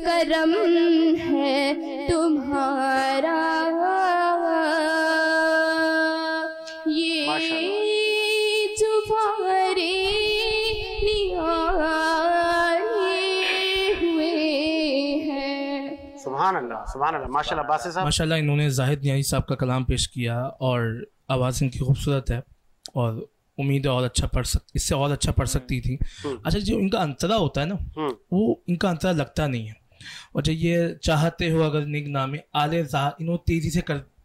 کرم ہے تمہارا, یہ جو بارے نیارے ہوئے ہیں. سبحان اللہ, سبحان اللہ, ماشاء اللہ. باسط صاحب ماشاء اللہ, انہوں نے زاہد نیازی صاحب کا کلام پیش کیا اور آواز ان کی خوبصورت ہے, اور امید ہے اور اچھا پڑھ اس سے اور اچھا پڑھ سکتی تھی. اچھا, جو ان کا انترا ہوتا ہے نا, وہ ان کا انترا لگتا نہیں ہے. اور جب یہ چاہتے ہو اگر نیک نامی آلے انہوں تیزی سے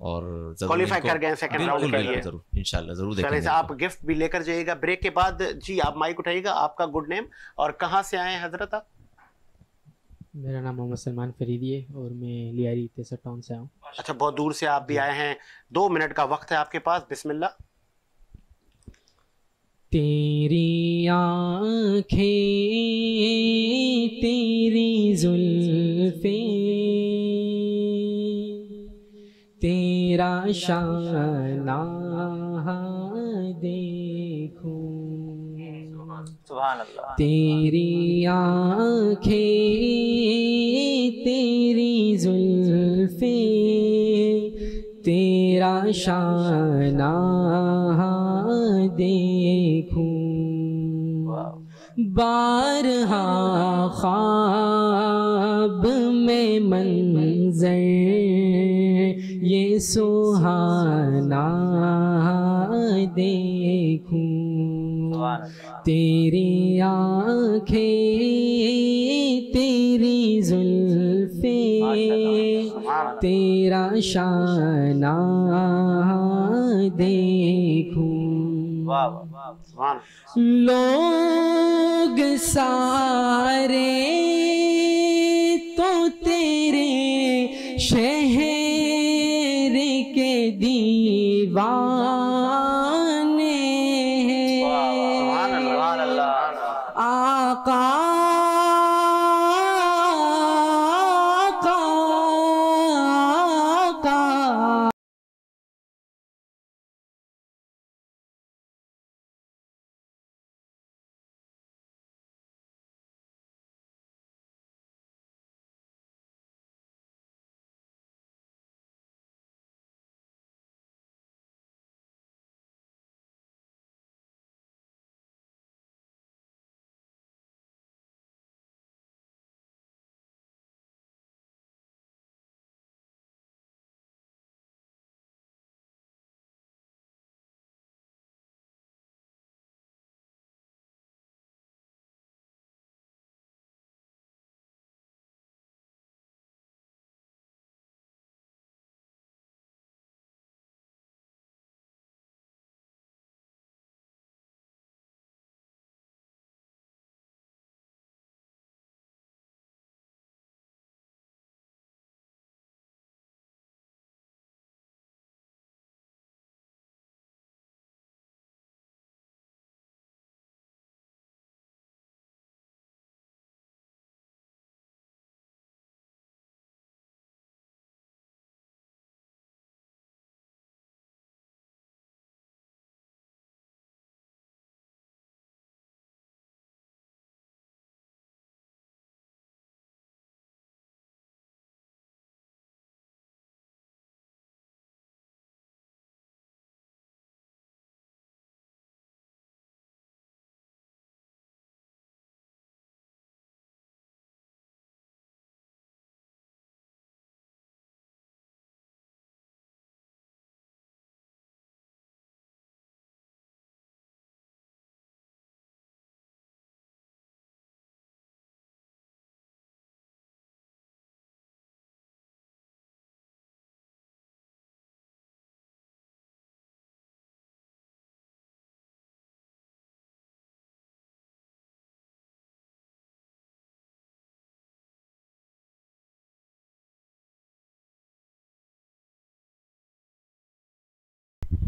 اور کوالیفائی کر گئے سیکنڈ راؤنڈ کے لیے. ضرور انشاءاللہ ضرور دیکھیں گے. آپ گفٹ بھی لے کر جائیے گا بریک کے بعد. جی آپ مائک اٹھائیے گا, آپ کا گڈ نیم اور کہاں سے آئے ہیں حضرت آپ؟ میرا نام محمد سلمان فریدی ہے اور میں لیاری تیسر ٹاؤن سے آؤں. اچھا بہت دور سے آپ بھی آئے ہیں. 2 منٹ کا وقت ہے آپ کے پاس, بسم اللہ. تیری آنکھیں تیری زلفیں تیرا شانہ دیکھوں, سبحان اللہ. تیری آنکھیں تیری زلفیں تیرا شانہ دیکھوں, بارہا خواب میں منظر یہ سہانا دیکھوں, تیری آنکھیں تیری زلفیں تیرا شانہ دیکھوں. لوگ سارے تو تیرے شہر کے دیوانے ہیں, آقا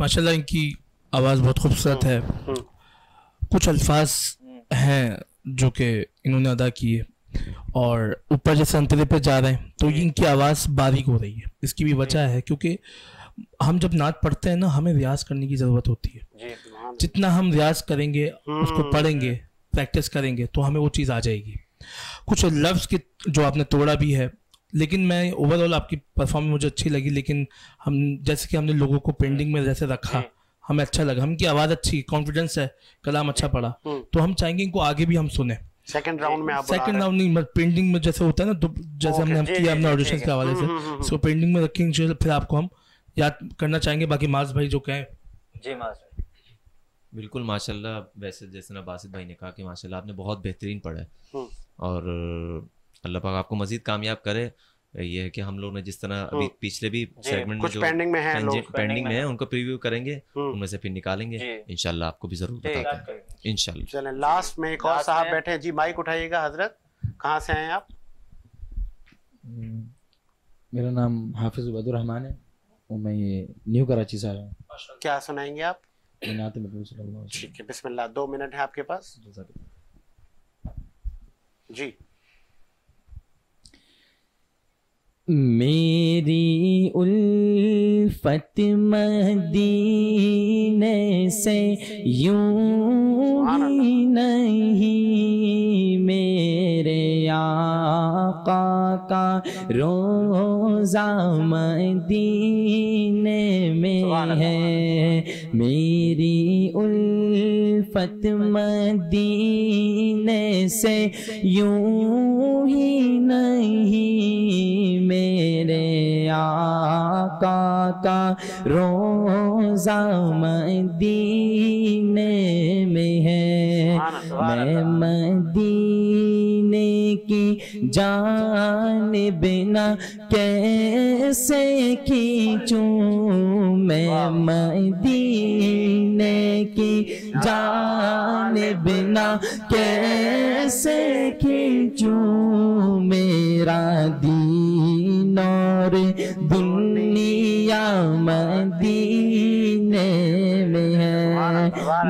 ماشاءاللہ ان کی آواز بہت خوبصورت ہے. کچھ الفاظ ہیں جو کہ انہوں نے ادا کیے اور اوپر جیسے انترے پہ جا رہے ہیں تو ان کی آواز باریک ہو رہی ہے. اس کی بھی وجہ ہے کیونکہ ہم جب نعت پڑھتے ہیں نا ہمیں ریاض کرنے کی ضرورت ہوتی ہے. جتنا ہم ریاض کریں گے اس کو پڑھیں گے پریکٹس کریں گے تو ہمیں وہ چیز آ جائے گی. کچھ لفظ کے جو آپ نے توڑا بھی ہے لیکن میں اوور آل آپ کی پرفارمنس مجھے اچھی لگی. لیکن ہم جیسے کہ ہم نے لوگوں کو پینڈنگ میں جیسے رکھا ہمیں اچھا لگا. ہم کی آواز اچھی, کانفیڈنس ہے, کلام اچھا پڑا تو ہم چاہیں گے ان کو آگے بھی ہم سنیں. سیکنڈ راؤنڈ میں سیکنڈ راؤنڈ نہیں پینڈنگ میں جیسے ہوتا ہے نا جیسے ہم نے کیا اپنے آڈیشن کے حوالے سے اس کو پینڈنگ میں رکھیں گے. پھر آپ کو ہم یاد کرنا چاہیں گے. باقی معاذ بھائی جو کہیں. جی معاذ بھائی. بالکل ماشاءاللہ. ویسے جیسے نا باسط بھائی نے کہا کہ ماشاءاللہ آپ نے بہت بہترین پڑھا ہے اور اللہ پاک آپ کو مزید کامیاب کرے. یہ ہے کہ ہم لوگ نے جس طرح ابھی پچھلے بھی سیگمنٹ کچھ پینڈنگ میں ہیں ان کو پریویو کریں گے, ان میں سے پھر نکالیں گے انشاءاللہ, آپ کو بھی ضرور بتاتے ہیں انشاءاللہ. چلیں لاسٹ میں ایک اور صاحب بیٹھے ہیں جی, مائک اٹھائیے گا. حضرت کہاں سے ہیں آپ؟ میرا نام حافظ عبید الرحمان ہے اور میں یہ نیو کراچی سے آیا ہوں. کیا سنائیں گے آپ؟ نعت محبوب صلی اللہ علیہ وسلم. ٹھیک ہے, بسم اللہ. 2 منٹ ہے آپ کے پاس جی. میری الفت مدینے سے یوں ہی نہیں, میرے آقا کا روزہ مدینے میں ہے. میری الفت مدینے سے یوں ہی نہیں, میرے آقا کا روزہ مدینے میں ہے. میں مدینے کی جانب نہ کیسے کھینچوں, میں مدینے کی جانب نہ کیسے کھینچوں, میرا دین اور دنیا مدینے میں ہے.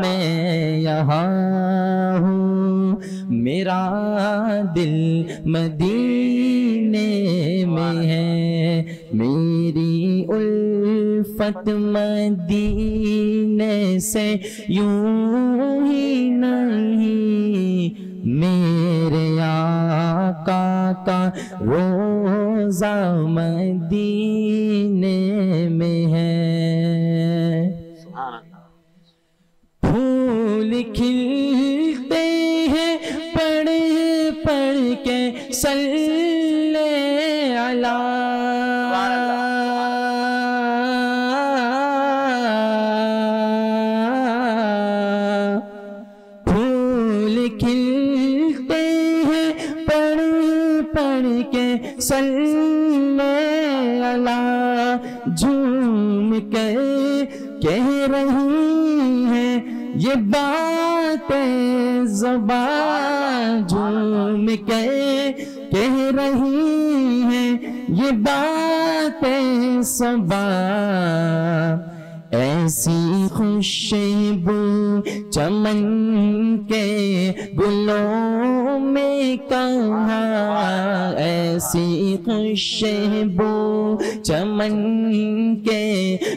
میں یہاں ہوں, میرا دل مدینے میں ہے. میری الفت مدینے سے یوں ہی نہیں, میرے آقا کا روزہ مدینے میں ہے. پھول کھلتے ہیں پڑھ پڑھ کے صلی علی, صلی اللہ, جھوم کے کہہ رہی ہیں یہ باتیں زبان, جھوم کے کہہ رہی ہیں یہ باتیں زبان. ایسی خوشبو چمن کے گلوں میں کہاں, ایسی خوشبو چمن کے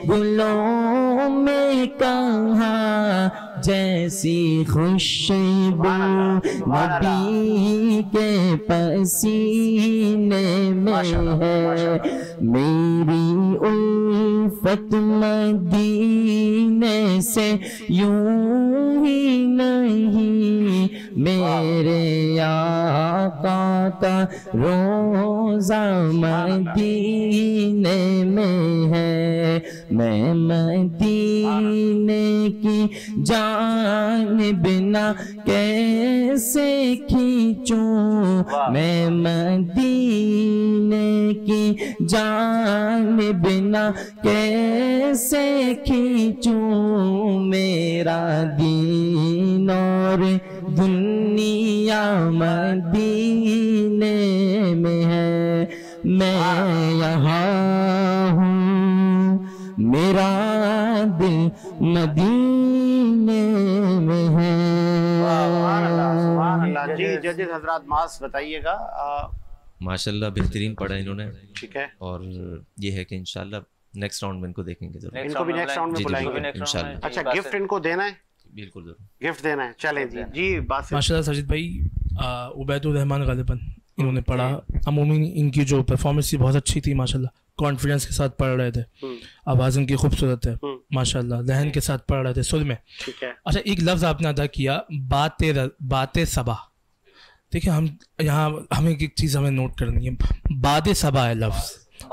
گلوں میں کہاں, جیسی خوشبو نبی کے پسینے میں ہے. میری الفت مدینے سے یوں ہی نہیں, میرے آقا کا روزہ مدینے میں ہے. میں مدینے کی جانب نہ کیسے کھینچوں, میں مدینے کی جانب نہ کیسے کھینچوں, میرا دین اور دنیا مدینے میں ہے. میں یہاں ہوں, میرا دل مدینے میں ہے. جی ججز حضرات ماس بتائیے گا. ماشاءاللہ بہترین پڑھا انہوں نے, ٹھیک ہے, اور یہ ہے کہ انشاءاللہ نیکسٹ راؤنڈ میں ان کو دیکھیں گے ضرور, ان کو بھی نیکسٹ راؤنڈ میں بلائیں گے انشاءاللہ. اچھا گفٹ ان کو دینا ہے؟ بالکل ضرور گفٹ دینا ہے. چلیں جی جی باسط. ماشاءاللہ ساجد بھائی, عبید الرحمان غالباً انہوں نے پڑھا. عموماً ان کی جو پرفارمنس تھی بہت اچھی تھی ماشاءاللہ, کانفیڈنس کے ساتھ پڑھ رہے تھے, آواز ان کی خوبصورت ہے ماشاءاللہ, ذہن کے ساتھ پڑھ رہے تھے, سر میں. اچھا ایک لفظ آپ نے ادا کیا, بات صبا. دیکھیں ہم یہاں ہمیں ایک چیز ہمیں نوٹ کرنی ہے, باد صبا ہے لفظ,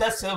10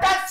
10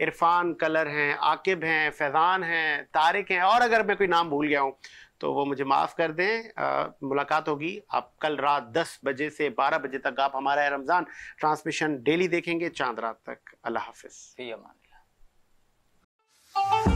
عرفان کلر ہیں، عاقب ہیں، فیضان ہیں، طارق ہیں، اور اگر میں کوئی نام بھول گیا ہوں تو وہ مجھے معاف کر دیں. ملاقات ہوگی آپ کل رات 10 بجے سے 12 بجے تک. آپ ہمارا ہے رمضان ٹرانسمیشن ڈیلی دیکھیں گے چاند رات تک. اللہ حافظ. فی امان اللہ.